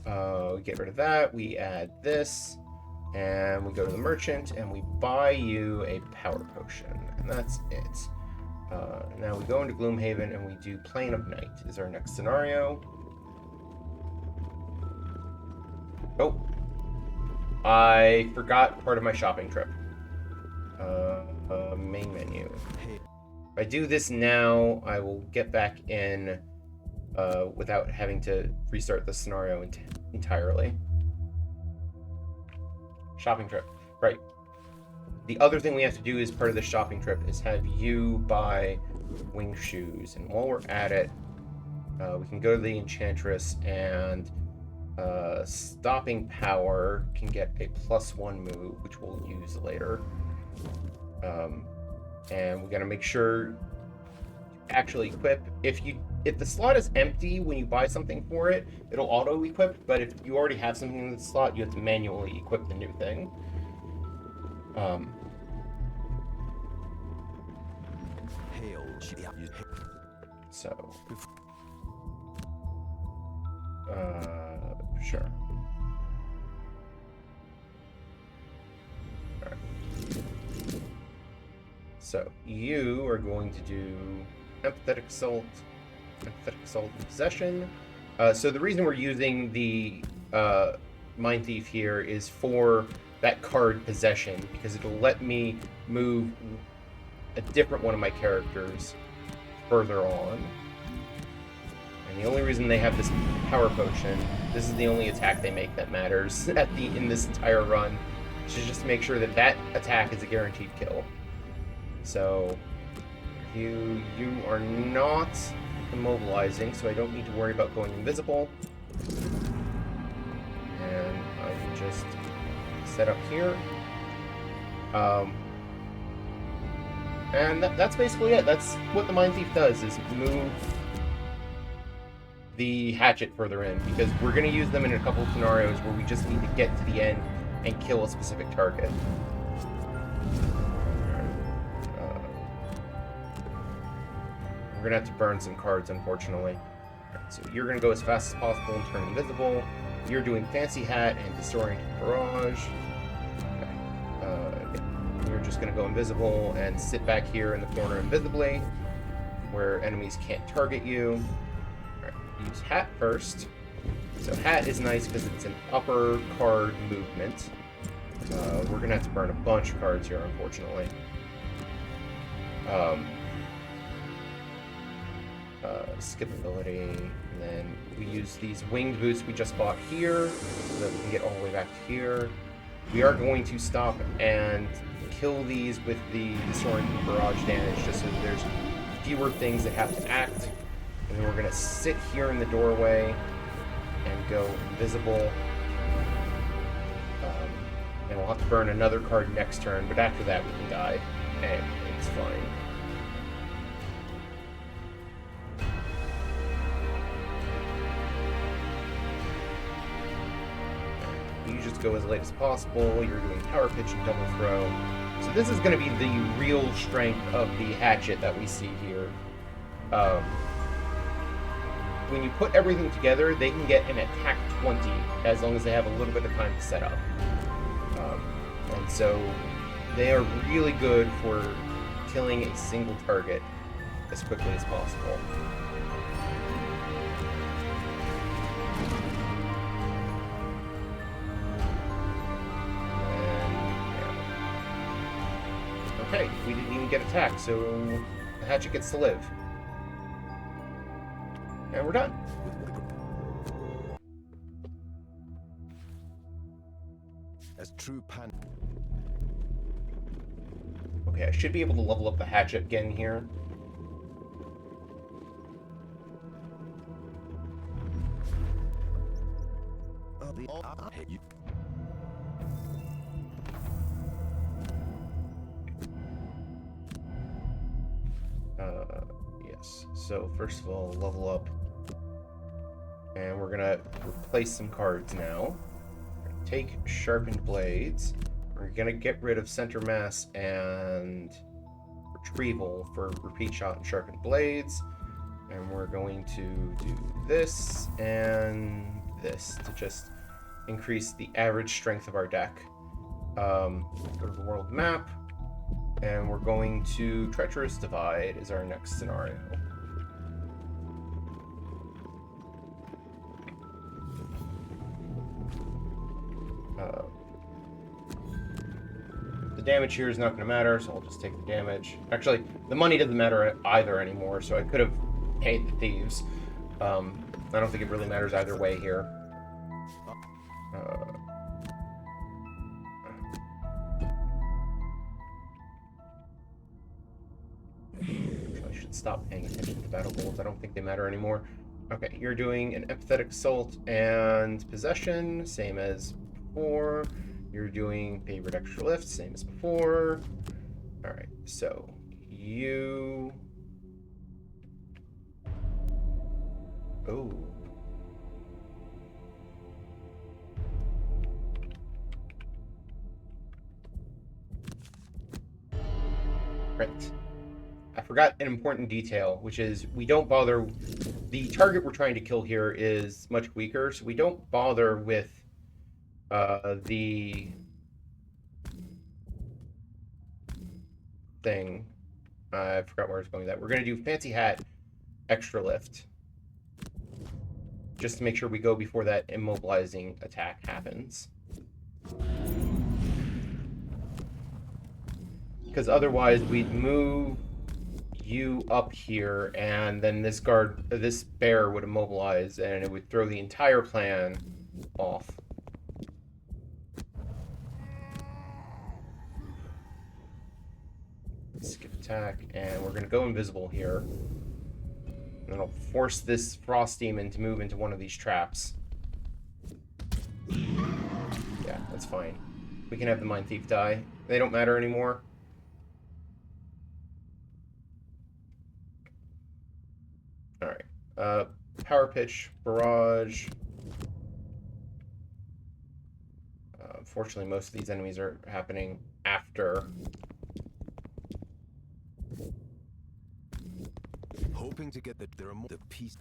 we get rid of that, we add this, and we go to the merchant, and we buy you a power potion, and that's it. Now we go into Gloomhaven, and we do Plane of Night is our next scenario. Oh, I forgot part of my shopping trip. Main menu. If I do this now, I will get back in without having to restart the scenario entirely. Shopping trip. Right. The other thing we have to do as part of the shopping trip is have you buy winged shoes. And while we're at it, we can go to the Enchantress, and Stopping Power can get a +1 move, which we'll use later. And we gotta make sure to actually equip. If the slot is empty when you buy something for it, it'll auto-equip, but if you already have something in the slot, you have to manually equip the new thing. Um,
Hail.
so, sure. All right. So you are going to do empathetic assault and possession. So the reason we're using the Mind Thief here is for that card possession, because it'll let me move a different one of my characters further on. And the only reason they have this power potion, this is the only attack they make that matters in this entire run, which is just to make sure that that attack is a guaranteed kill. So you are not immobilizing, so I don't need to worry about going invisible. And I can just set up here. And that's basically it. That's what the Mind Thief does, is move the hatchet further in, because we're going to use them in a couple of scenarios where we just need to get to the end and kill a specific target. We're going to have to burn some cards, unfortunately. Right, so you're going to go as fast as possible and turn invisible. You're doing Fancy Hat and Disoriented Barrage. Okay. You're just going to go invisible and sit back here in the corner invisibly, where enemies can't target you. Right, use Hat first. So Hat is nice because it's an upper card movement. We're going to have to burn a bunch of cards here, unfortunately. Skip ability, and then we use these winged boots we just bought here so that we can get all the way back to here. We are going to stop and kill these with the Disoriented Barrage damage, just so that there's fewer things that have to act. And then we're going to sit here in the doorway and go invisible. And we'll have to burn another card next turn, but after that we can die, and it's fine. You just go as late as possible. You're doing Power Pitch and Double Throw. So this is going to be the real strength of the hatchet that we see here. When you put everything together, they can get an attack 20 as long as they have a little bit of time to set up. And so they are really good for killing a single target as quickly as possible. Okay, we didn't even get attacked, so the hatchet gets to live. And we're done.
As true pan.
Okay, I should be able to level up the hatchet again here. Yes. So first of all, level up. And we're gonna replace some cards now. We're gonna take Sharpened Blades. We're gonna get rid of Center Mass and Retrieval for Repeat Shot and Sharpened Blades. And we're going to do this and this to just increase the average strength of our deck. Go to the world map, and we're going to Treacherous Divide is our next scenario. The damage here is not going to matter, so I'll just take the damage. Actually, the money doesn't matter either anymore, so I could have paid the thieves. I don't think it really matters either way here. I should stop paying attention to battle goals. I don't think they matter anymore. Okay, you're doing an Empathetic Assault and Possession, same as before. You're doing Favorite Extra Lift, same as before. Alright, so you... Oh. Right. I forgot an important detail, which is we don't bother. The target we're trying to kill here is much weaker, so we don't bother with the thing. I forgot where I was going with that. We're going to do Fancy Hat extra lift, just to make sure we go before that immobilizing attack happens. Because otherwise we'd move you up here, and then this bear would immobilize, and it would throw the entire plan off. Skip attack, and we're going to go invisible here. And it'll force this frost demon to move into one of these traps. Yeah, that's fine. We can have the Mind Thief die. They don't matter anymore. Alright. Power Pitch, Barrage. Unfortunately, most of these enemies are happening after.
Hoping to get the piece.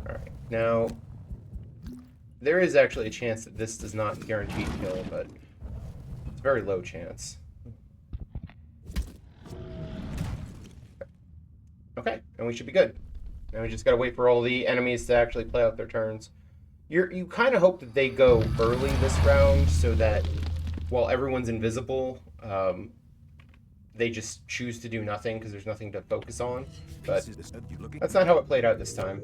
Alright, now there is actually a chance that this does not guarantee kill, but it's a very low chance. Okay, and we should be good. Now we just gotta wait for all the enemies to actually play out their turns. You kind of hope that they go early this round so that while everyone's invisible, they just choose to do nothing because there's nothing to focus on. But that's not how it played out this time.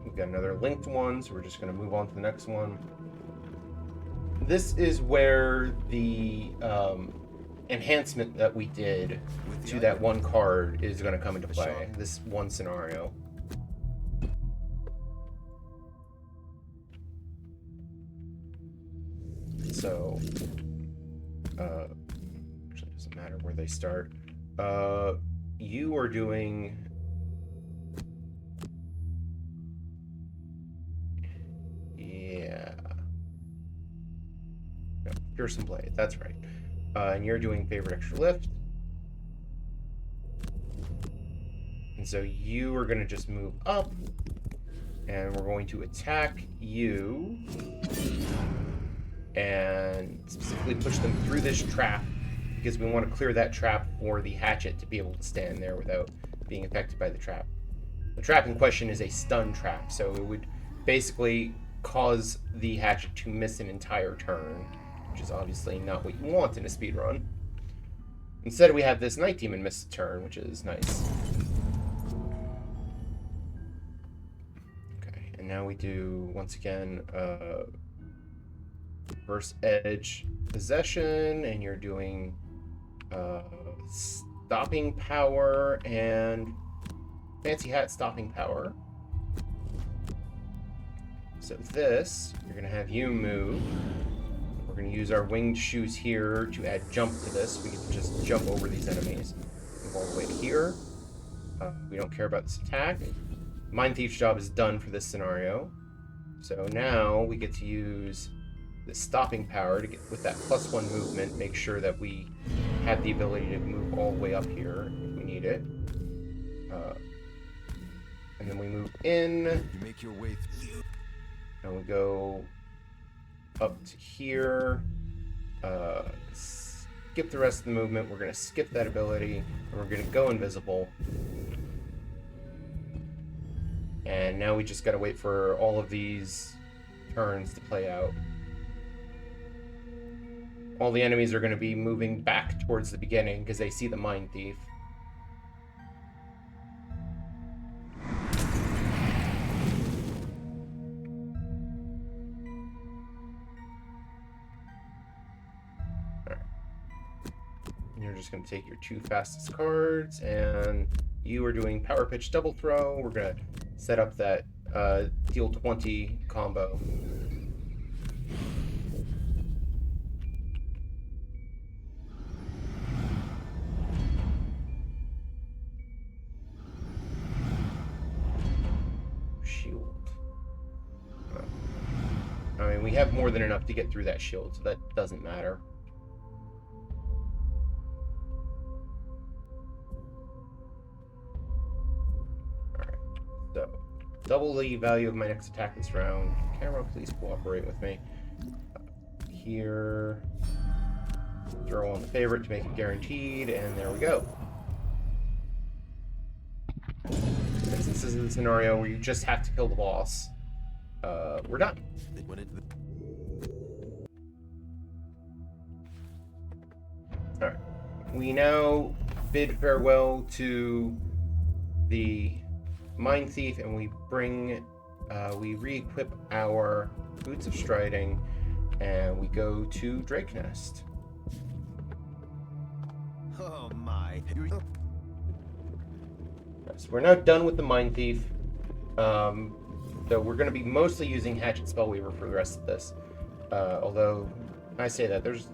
We've got another linked one, so we're just going to move on to the next one. This is where the enhancement that we did to that one card is going to come into play. This one scenario. So, actually, it doesn't matter where they start. You are doing. Yeah. No, Fearsome Blade, that's right. And you're doing Favorite Extra Lift. And so you are going to just move up. And we're going to attack you. And specifically push them through this trap. Because we want to clear that trap for the hatchet to be able to stand there without being affected by the trap. The trap in question is a stun trap. So it would basically cause the hatchet to miss an entire turn, which is obviously not what you want in a speedrun. Instead, we have this Night Demon miss a turn, which is nice. Okay, and now we do, once again, Reverse Edge Possession, and you're doing Stopping Power and Fancy Hat Stopping Power. So this, you're going to have you move. We're going to use our winged shoes here to add jump to this. We can just jump over these enemies. Move all the way to here. We don't care about this attack. Mind Thief's job is done for this scenario. So now we get to use the stopping power to get with that +1 movement, make sure that we have the ability to move all the way up here if we need it. And then we move in.
You make your way through.
And we go up to here. Skip the rest of the movement. We're going to skip that ability. And we're going to go invisible. And now we just got to wait for all of these turns to play out. All the enemies are going to be moving back towards the beginning because they see the Mind Thief. You're just going to take your 2 fastest cards, and you are doing Power Pitch Double Throw. We're going to set up that deal 20 combo. And we have more than enough to get through that shield, so that doesn't matter. Alright, so double the value of my next attack this round. Camera, please cooperate with me. Here, throw on the favorite to make it guaranteed, and there we go. Since this is the scenario where you just have to kill the boss, we're done. Alright. We now bid farewell to the Mine Thief, and we re-equip our Boots of Striding, and we go to Drake Nest.
Oh my.
So we're now done with the Mine Thief. So we're going to be mostly using Hatchet Spellweaver for the rest of this. Although, I say that, there's...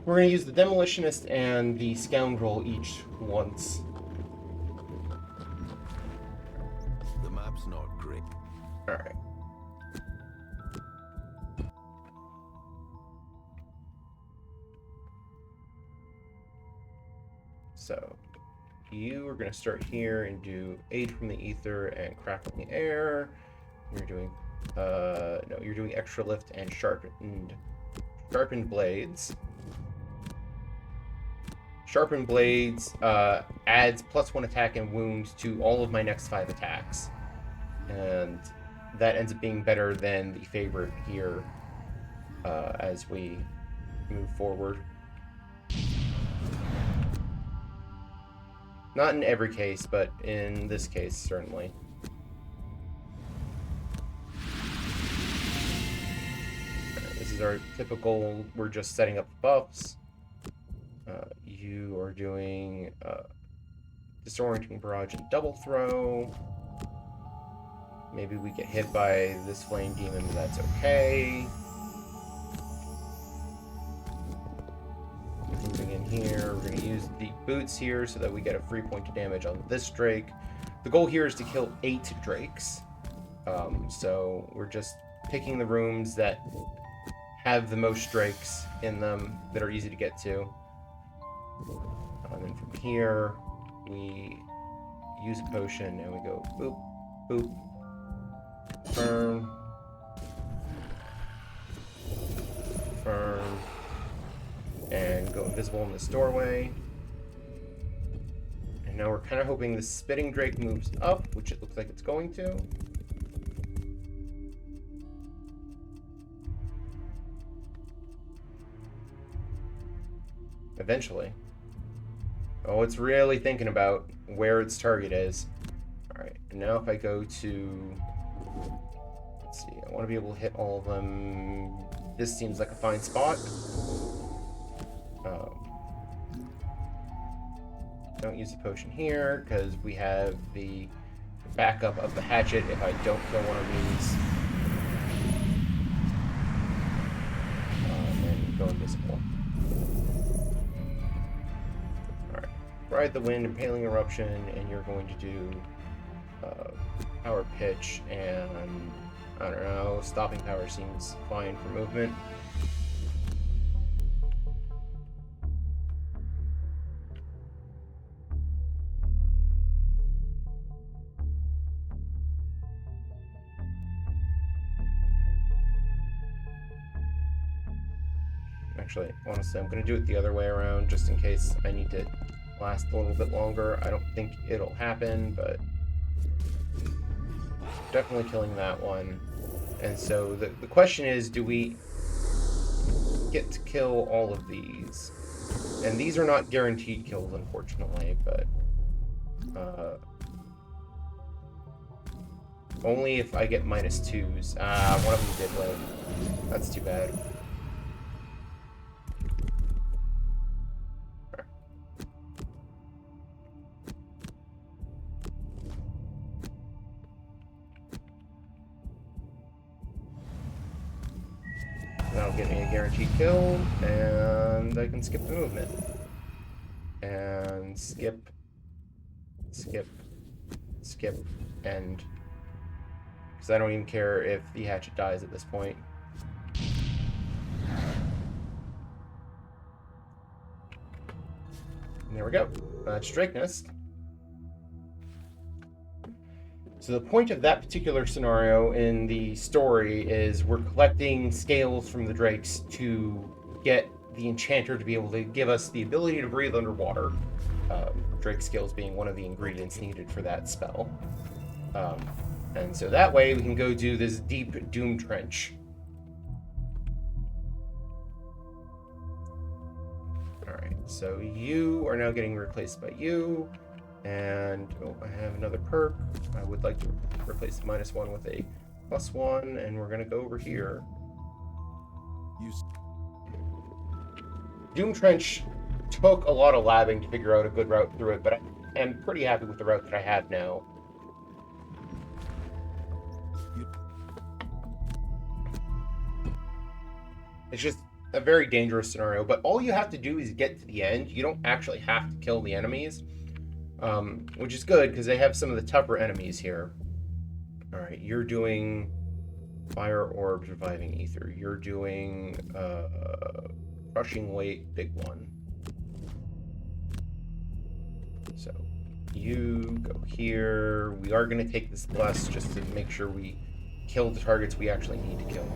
we're going to use the Demolitionist and the Scoundrel each once.
The map's not great.
Alright. So, you are going to start here and do Aid from the Ether and Crackle in the Air. You're doing, no, you're doing Extra Lift and Sharpened Blades. Sharpened Blades adds +1 attack and wound to all of my next 5 attacks. And that ends up being better than the favorite here as we move forward. Not in every case, but in this case, certainly. Right, this is our typical, we're just setting up buffs. You are doing Disorienting Barrage and Double Throw. Maybe we get hit by this Flame Demon, but that's okay. Moving in here, we're going to use the boots here so that we get a free point of damage on this Drake. The goal here is to kill 8 Drakes. So we're just picking the rooms that have the most Drakes in them that are easy to get to. And then from here, we use a potion and we go boop, boop, firm, firm, and go invisible in this doorway. And now we're kind of hoping the Spitting Drake moves up, which it looks like it's going to. Eventually. Oh, it's really thinking about where its target is. Alright, and now if I go to... Let's see, I want to be able to hit all of them. This seems like a fine spot. Don't use the potion here, because we have the backup of the hatchet if I don't kill one of these. And go invisible. Alright. Ride the Wind, Impaling Eruption, and you're going to do Power Pitch, and I don't know, Stopping Power seems fine for movement. Actually, honestly, I'm going to do it the other way around just in case I need to last a little bit longer. I don't think it'll happen, but definitely killing that one. And so the question is, do we get to kill all of these? And these are not guaranteed kills, unfortunately, but only if I get -2s. One of them did live. That's too bad. That'll get me a guaranteed kill, and I can skip the movement. And skip, skip, skip, and because I don't even care if the hatchet dies at this point. And there we go. That's Drake Nest. So the point of that particular scenario in the story is we're collecting scales from the drakes to get the enchanter to be able to give us the ability to breathe underwater. Drake scales being one of the ingredients needed for that spell. And so that way we can go do this deep doom trench. Alright, so you are now getting replaced by you. And I have another perk. I would like to replace the -1 with a +1, and we're gonna go over here. Doom Trench took a lot of labbing to figure out a good route through it, but I am pretty happy with the route that I have now. It's just a very dangerous scenario, but all you have to do is get to the end. You don't actually have to kill the enemies. Which is good, because they have some of the tougher enemies here. Alright, you're doing Fire Orbs, Reviving Ether. You're doing Crushing Weight, big one. So, you go here. We are going to take this Bless just to make sure we kill the targets we actually need to kill.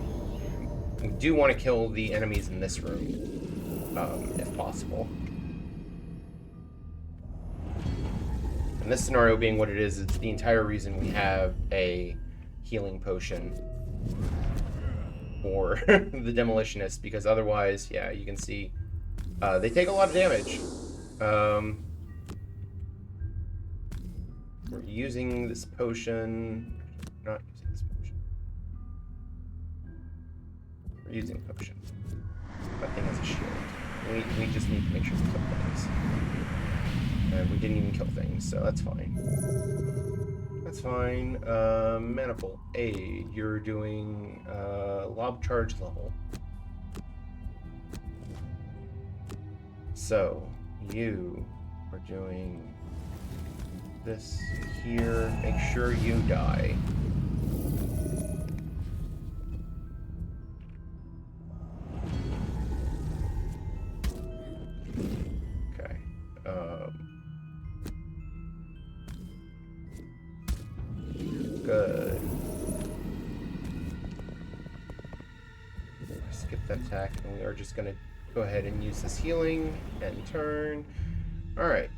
We do want to kill the enemies in this room, if possible. And this scenario being what it is, it's the entire reason we have a healing potion for the Demolitionist, because otherwise, yeah, you can see they take a lot of damage. We're using this potion. Not using this potion. We're using a potion. That thing has a shield. We just need to make sure we kill things. And we didn't even kill things, so that's fine. That's fine. Manifold Aid. You're doing lob charge level. So, you are doing this here. Make sure you die. Okay. Good. Skip that attack, and we are just going to go ahead and use this healing and turn. Alright.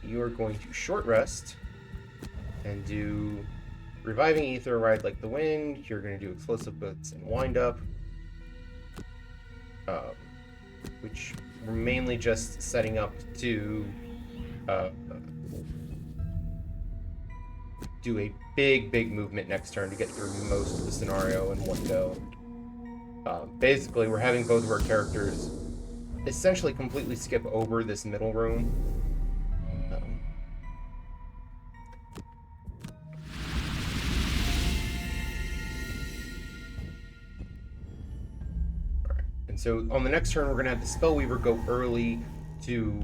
You are going to short rest and do Reviving Ether, Ride Like the Wind. You're going to do Explosive Boots and Wind Up. Which we're mainly just setting up to do a big movement next turn to get through most of the scenario in one go. Basically, we're having both of our characters essentially completely skip over this middle room. Alright, and so on the next turn, we're going to have the Spellweaver go early to,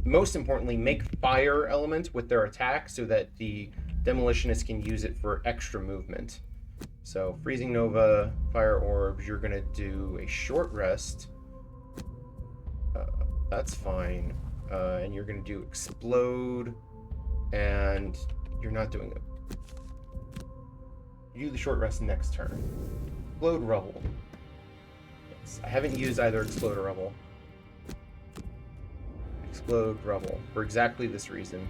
most importantly, make fire element with their attack so that the Demolitionist can use it for extra movement. So, Freezing Nova, Fire Orbs, you're going to do a short rest. That's fine. And you're going to do Explode, and you're not doing it. You do the short rest next turn. Explode Rubble. Yes, I haven't used either Explode or Rubble. Explode Rubble, for exactly this reason.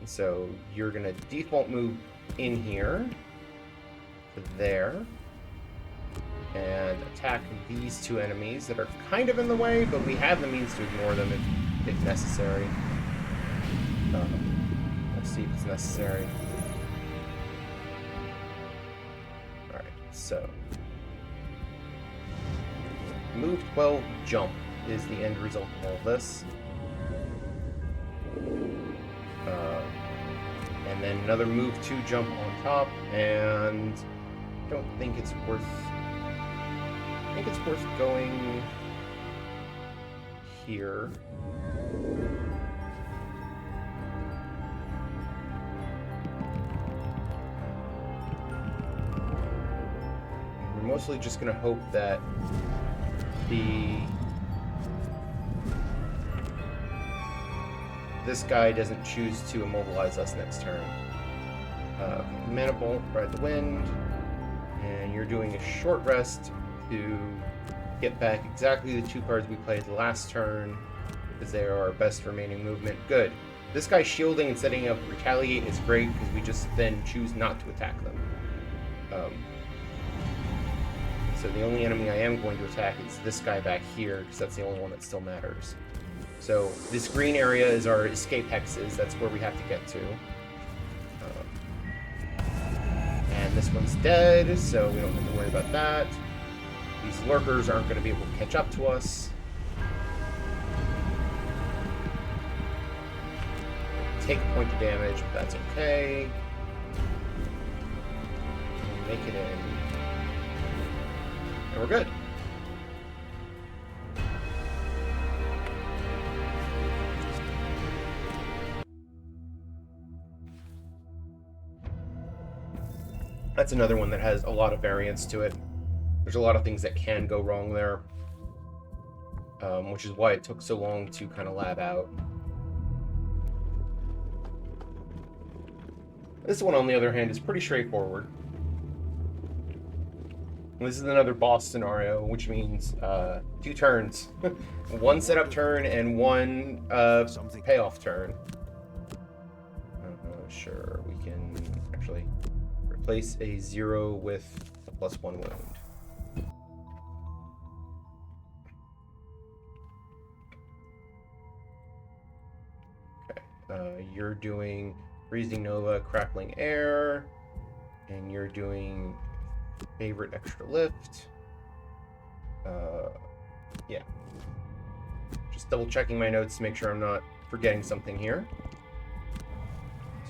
So you're going to default move in here to there and attack these two enemies that are kind of in the way, but we have the means to ignore them if necessary. We'll see if it's necessary. Alright, so move 12 jump is the end result of all this. And then another move 2 jump on top, and I don't think it's worth... I think it's worth going here. mostly just going to hope that this guy doesn't choose to immobilize us next turn. Mana Bolt, Ride the Wind, and you're doing a short rest to get back exactly the 2 cards we played last turn, because they are our best remaining movement. Good. This guy shielding and setting up Retaliate is great, because we just then choose not to attack them. So the only enemy I am going to attack is this guy back here, because that's the only one that still matters. So this green area is our escape hexes. That's where we have to get to. And this one's dead, so we don't have to worry about that. These lurkers aren't going to be able to catch up to us. Take a point of damage, but that's okay. Make it in. And we're good. That's another one that has a lot of variance to it. There's a lot of things that can go wrong there, which is why it took so long to kind of lab out. This one, on the other hand, is pretty straightforward. This is another boss scenario, which means 2 turns. 1 setup turn and 1 payoff turn. Sure, we can actually replace a 0 with a +1 wound. Okay, you're doing Freezing Nova, Crackling Air, and you're doing Favorite Extra Lift. Yeah. Just double checking my notes to make sure I'm not forgetting something here.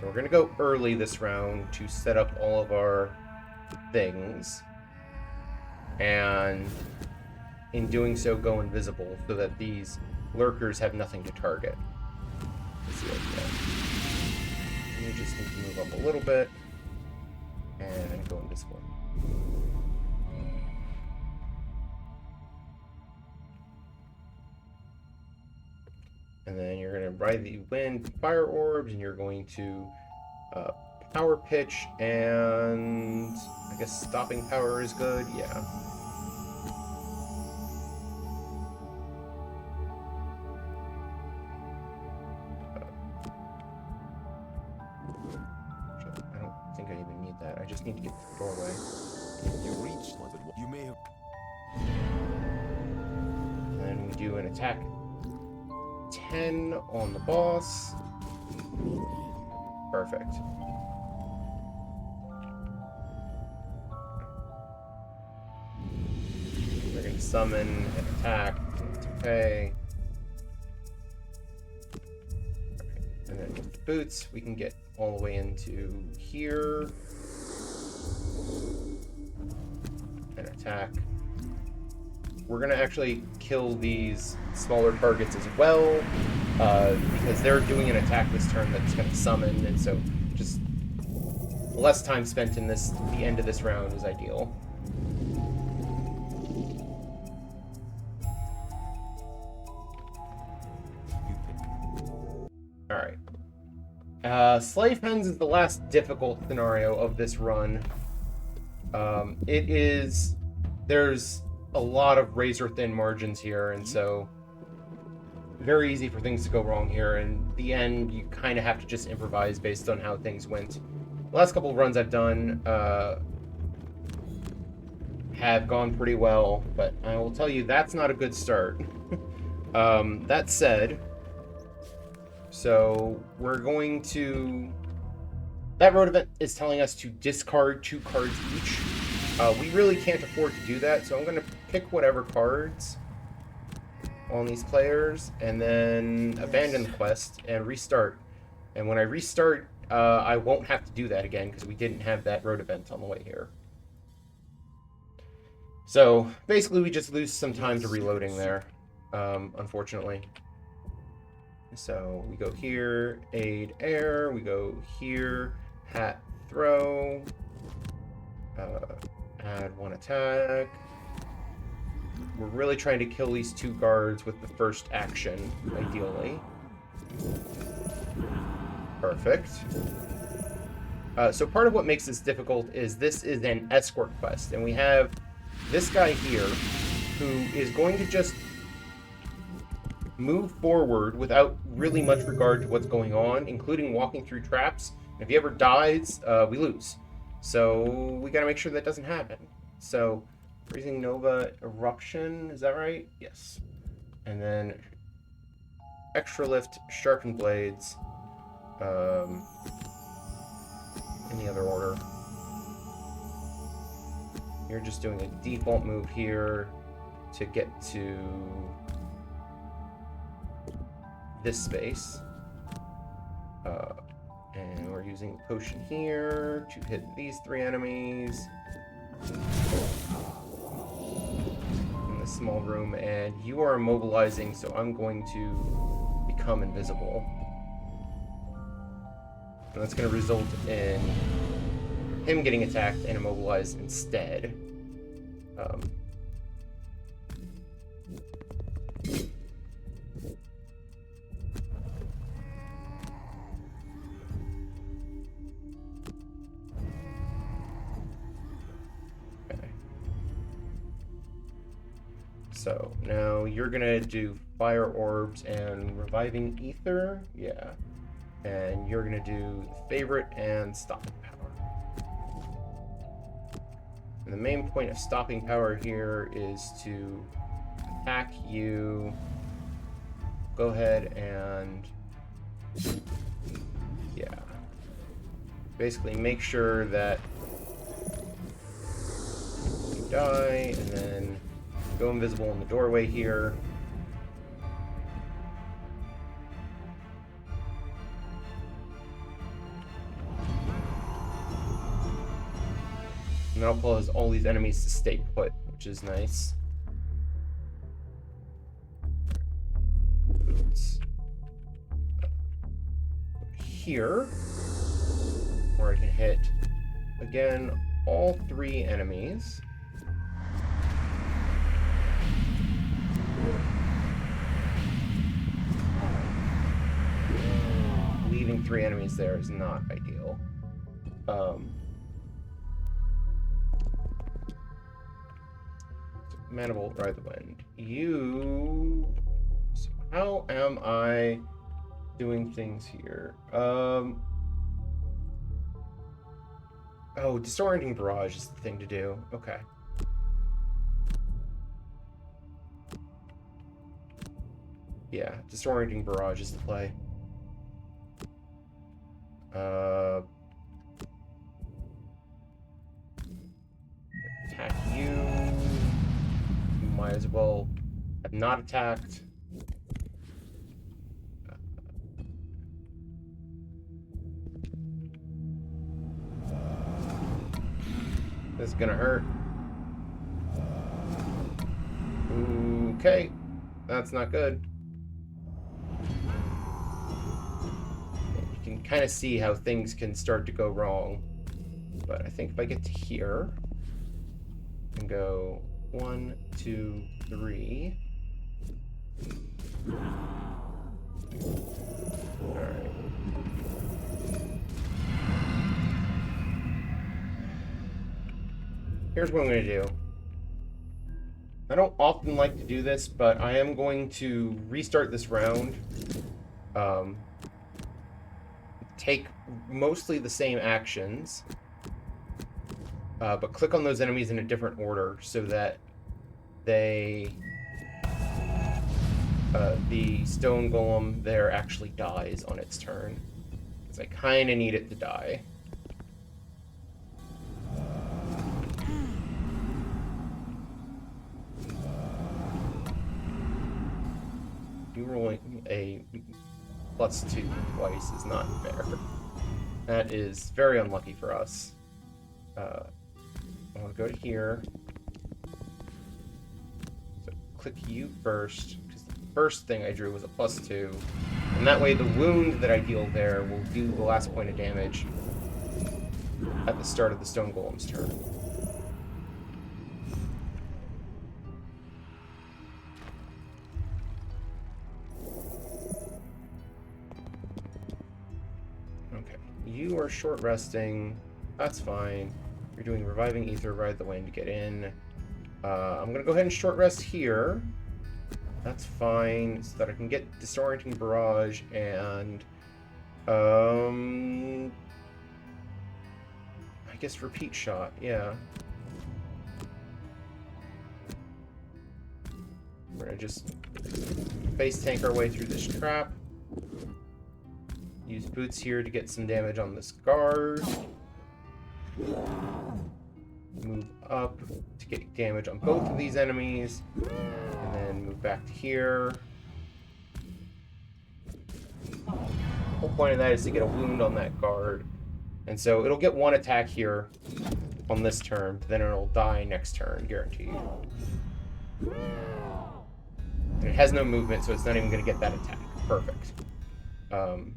So we're going to go early this round to set up all of our things. And in doing so, go invisible so that these lurkers have nothing to target. Let's see what we get. You just need to move up a little bit and go invisible. And then you're going to ride the wind, fire orbs, and you're going to power pitch, and I guess stopping power is good. Yeah. I don't think I even need that. I just need to get the doorway.
You reached one, but you may have.
And then we do an attack 10 on the boss. Perfect. We're going to summon and attack. It's okay. And then with the boots, we can get all the way into here. And attack. We're going to actually kill these smaller targets as well, because they're doing an attack this turn that's going to summon, and so just less time spent in the end of this round is ideal. Alright. Slave Pens is the last difficult scenario of this run. There's a lot of razor-thin margins here, and so very easy for things to go wrong here. In the end, you kind of have to just improvise based on how things went. The last couple of runs I've done have gone pretty well, but I will tell you that's not a good start. That said, so we're going to... That road event is telling us to discard 2 cards each. We really can't afford to do that, so I'm going to pick whatever cards on these players and then abandon the quest and restart. And when I restart, I won't have to do that again because we didn't have that road event on the way here. So basically we just lose some time to reloading there, unfortunately. So we go here, aid air, we go here, hat throw. I Add 1 attack. We're really trying to kill these 2 guards with the first action, ideally. Perfect. So part of what makes this difficult is this is an escort quest, and we have this guy here who is going to just move forward without really much regard to what's going on, including walking through traps. And if he ever dies, we lose. So we gotta make sure that doesn't happen. So, Freezing Nova Eruption, is that right? Yes. And then Extra Lift, Sharpened Blades, in the other order. You're just doing a default move here to get to this space. And we're using the potion here to hit these 3 enemies in this small room, and you are immobilizing, so I'm going to become invisible. And that's going to result in him getting attacked and immobilized instead. So now you're gonna do fire orbs and reviving ether, yeah. And you're gonna do favorite and stopping power. And the main point of stopping power here is to attack you. Go ahead and yeah. Basically make sure that you die and then go invisible in the doorway here. And that'll cause all these enemies to stay put, which is nice. Let's here, where I can hit, again, all 3 enemies. Leaving 3 enemies there is not ideal. Manifold Ride the Wind. You... So how am I doing things here? Oh, Disorienting Barrage is the thing to do. Okay. Yeah, Disorienting Barrage is the play. Attack you. Might as well have not attacked. This is gonna hurt. Okay, that's not good. You can kind of see how things can start to go wrong. But I think if I get to here and go 1, 2, 3. Alright. Here's what I'm going to do. I don't often like to do this, but I am going to restart this round. Take mostly the same actions, but click on those enemies in a different order so that they... the stone golem there actually dies on its turn. Because I kind of need it to die. You rolling a +2 twice is not fair. That is very unlucky for us. I want to go to here. So click you first, because the first thing I drew was a +2. And that way the wound that I deal there will do the last point of damage at the start of the stone golem's turn. you are short resting. That's fine. You're doing reviving ether, ride the wind, get in. I'm gonna go ahead and short rest here. That's fine, so that I can get disorienting barrage and I guess repeat shot, yeah. We're gonna just face tank our way through this trap. Use boots here to get some damage on this guard. Move up to get damage on both of these enemies. And then move back to here. The whole point of that is to get a wound on that guard. And so it'll get one attack here on this turn, but then it'll die next turn, guaranteed. And it has no movement, so it's not even going to get that attack. Perfect. I'm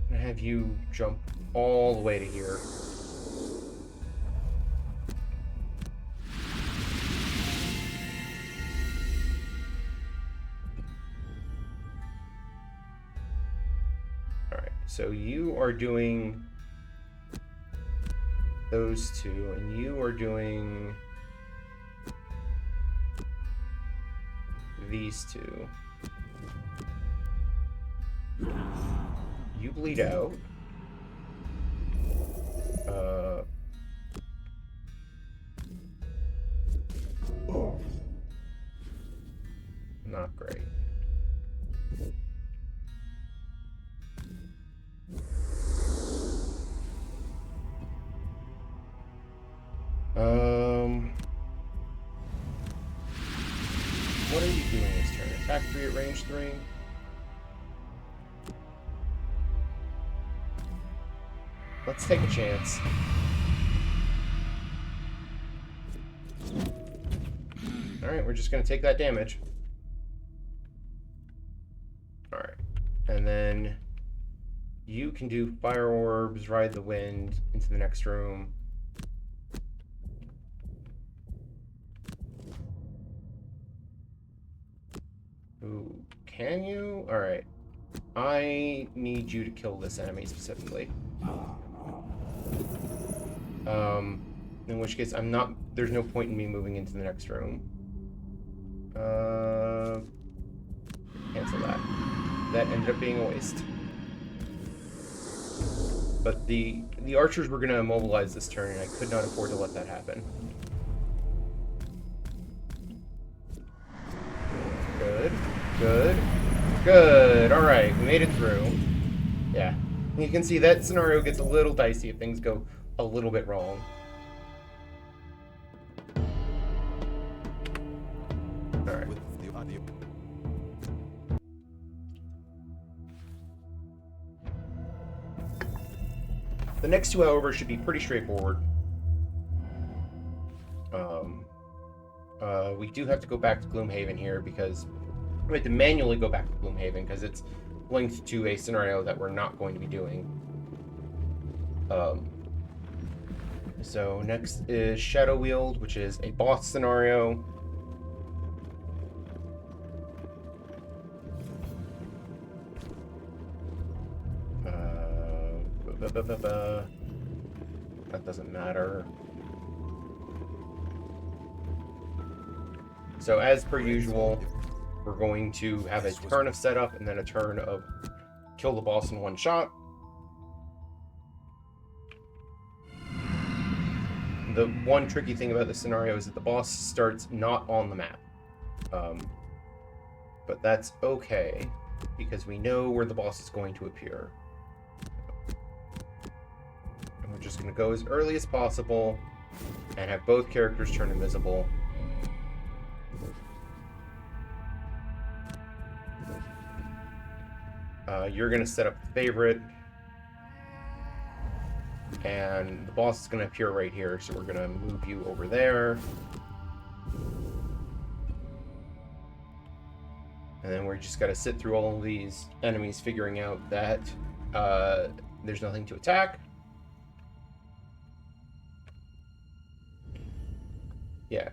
going to have you jump all the way to here. Alright, so you are doing those two, and you are doing these two. You bleed out. Not great. What are you doing this turn? Attack 3 at range 3? Let's take a chance. Alright, we're just going to take that damage. Alright. And then you can do fire orbs, ride the wind into the next room. Ooh, can you? Alright. I need you to kill this enemy specifically. In which case there's no point in me moving into the next room. Cancel that. That ended up being a waste. But the archers were going to immobilize this turn, and I could not afford to let that happen. Good. Good. Good. Alright, we made it through. Yeah. You can see that scenario gets a little dicey if things go a little bit wrong. Alright. The next two, however, should be pretty straightforward. We do have to go back to Gloomhaven here because we have to manually go back to Gloomhaven because it's linked to a scenario that we're not going to be doing. So next is Shadow Wield, which is a boss scenario. That doesn't matter. So as per usual, we're going to have a turn of setup and then a turn of kill the boss in one shot. The one tricky thing about this scenario is that the boss starts not on the map. But that's okay, because we know where the boss is going to appear. And we're just going to go as early as possible and have both characters turn invisible. You're going to set up the favorite, and the boss is going to appear right here, so we're going to move you over there. And then we're just got to sit through all of these enemies, figuring out that there's nothing to attack. Yeah.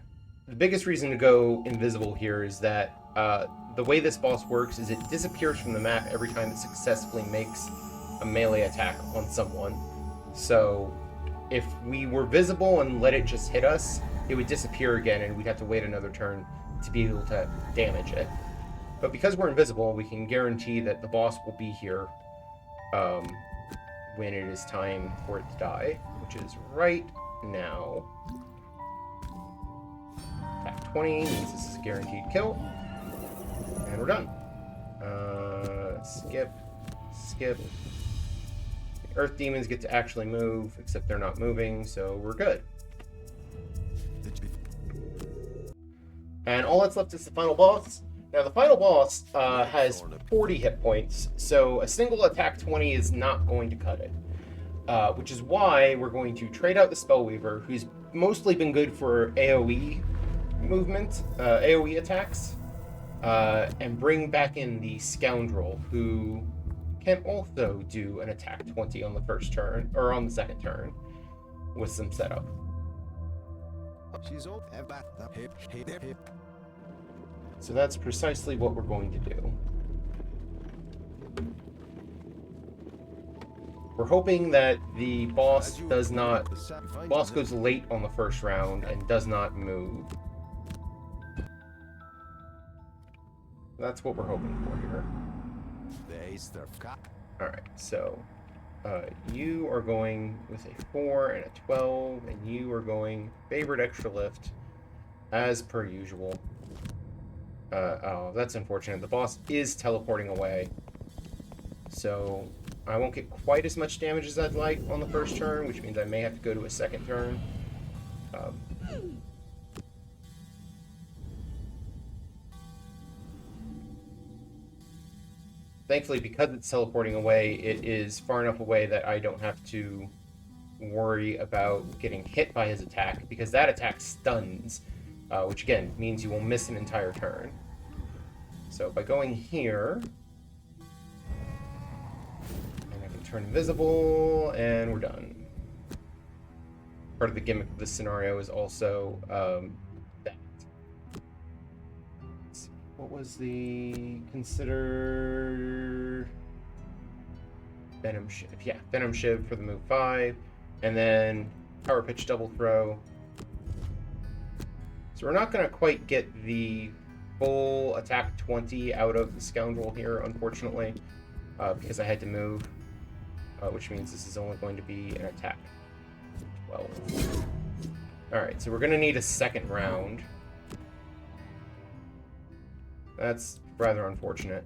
The biggest reason to go invisible here is that the way this boss works is it disappears from the map every time it successfully makes a melee attack on someone. So if we were visible and let it just hit us, it would disappear again and we'd have to wait another turn to be able to damage it. But because we're invisible, we can guarantee that the boss will be here when it is time for it to die, which is right now. Attack 20 means this is a guaranteed kill. And we're done. Skip. The Earth Demons get to actually move, except they're not moving, so we're good. And all that's left is the final boss. Now, the final boss has 40 hit points, so a single attack 20 is not going to cut it. Which is why we're going to trade out the Spellweaver, who's mostly been good for AoE movement, AoE attacks, and bring back in the Scoundrel, who can also do an attack 20 on the first turn, or on the second turn, with some setup. So that's precisely what we're going to do. We're hoping that the boss goes late on the first round and does not move. That's what we're hoping for here. Alright, so you are going with a 4 and a 12, and you are going favored extra lift, as per usual. Oh, that's unfortunate. The boss is teleporting away, so I won't get quite as much damage as I'd like on the first turn, which means I may have to go to a second turn. Thankfully, because it's teleporting away, it is far enough away that I don't have to worry about getting hit by his attack, because that attack stuns, which again means you will miss an entire turn. So by going here, and I can turn invisible, and we're done. Part of the gimmick of this scenario is also that. What was the consider Venom Shiv? Yeah, Venom Shiv for the move 5, and then Power Pitch Double Throw. So we're not going to quite get the full attack 20 out of the Scoundrel here, unfortunately, because I had to move, which means this is only going to be an attack 12. Alright, so we're going to need a second round. That's rather unfortunate.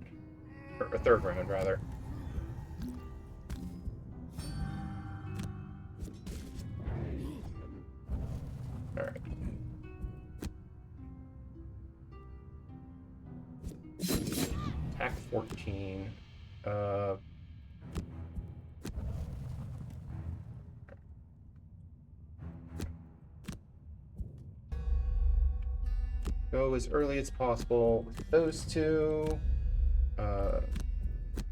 Or a third round, rather. Alright. Attack 14. Go as early as possible with those two.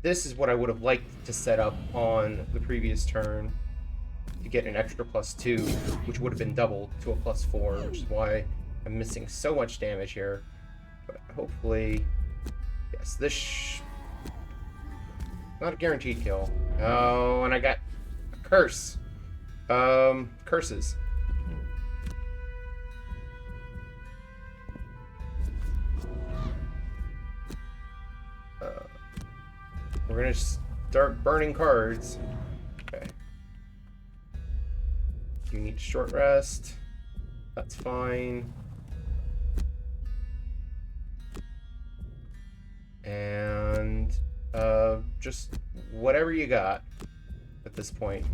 This is what I would have liked to set up on the previous turn to get an extra +2, which would have been doubled to a +4, which is why I'm missing so much damage here. But hopefully, yes, this not a guaranteed kill. Oh, and I got a curse. Curses. We're gonna start burning cards. Okay. You need short rest. That's fine. And just whatever you got at this point.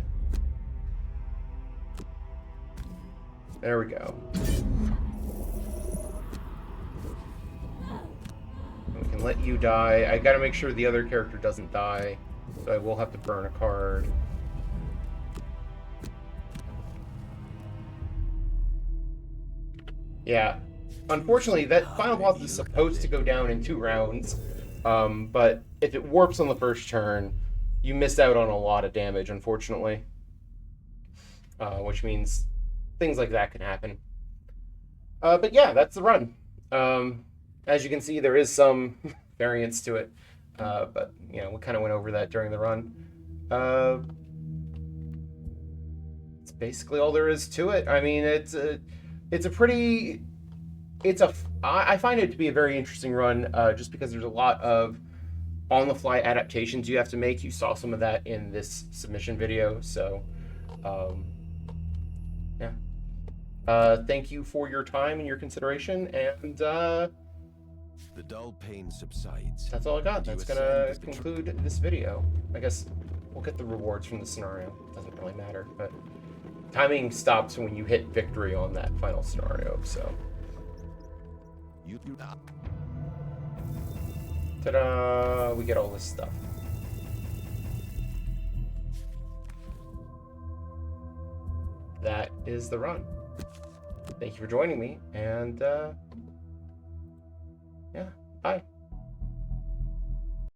There we go. We can let you die. I gotta make sure the other character doesn't die, so I will have to burn a card. Yeah. Unfortunately, that final boss is supposed to go down in 2 rounds, but if it warps on the first turn, you miss out on a lot of damage, unfortunately. Which means things like that can happen. But yeah, that's the run. As you can see, there is some variance to it, but you know, we kind of went over that during the run. It's basically all there is to it. I mean, it's a pretty, I find it to be a very interesting run, just because there's a lot of on-the-fly adaptations you have to make. You saw some of that in this submission video, so yeah. Thank you for your time and your consideration, and
The dull pain subsides.
that's all I got.
and you
That's
ascend
gonna
with the
conclude this video. I guess we'll get the rewards from the scenario. Doesn't really matter, but timing stops when you hit victory on that final scenario, so.
You do not.
Ta-da! We get all this stuff. That is the run. Thank you for joining me, and yeah, bye.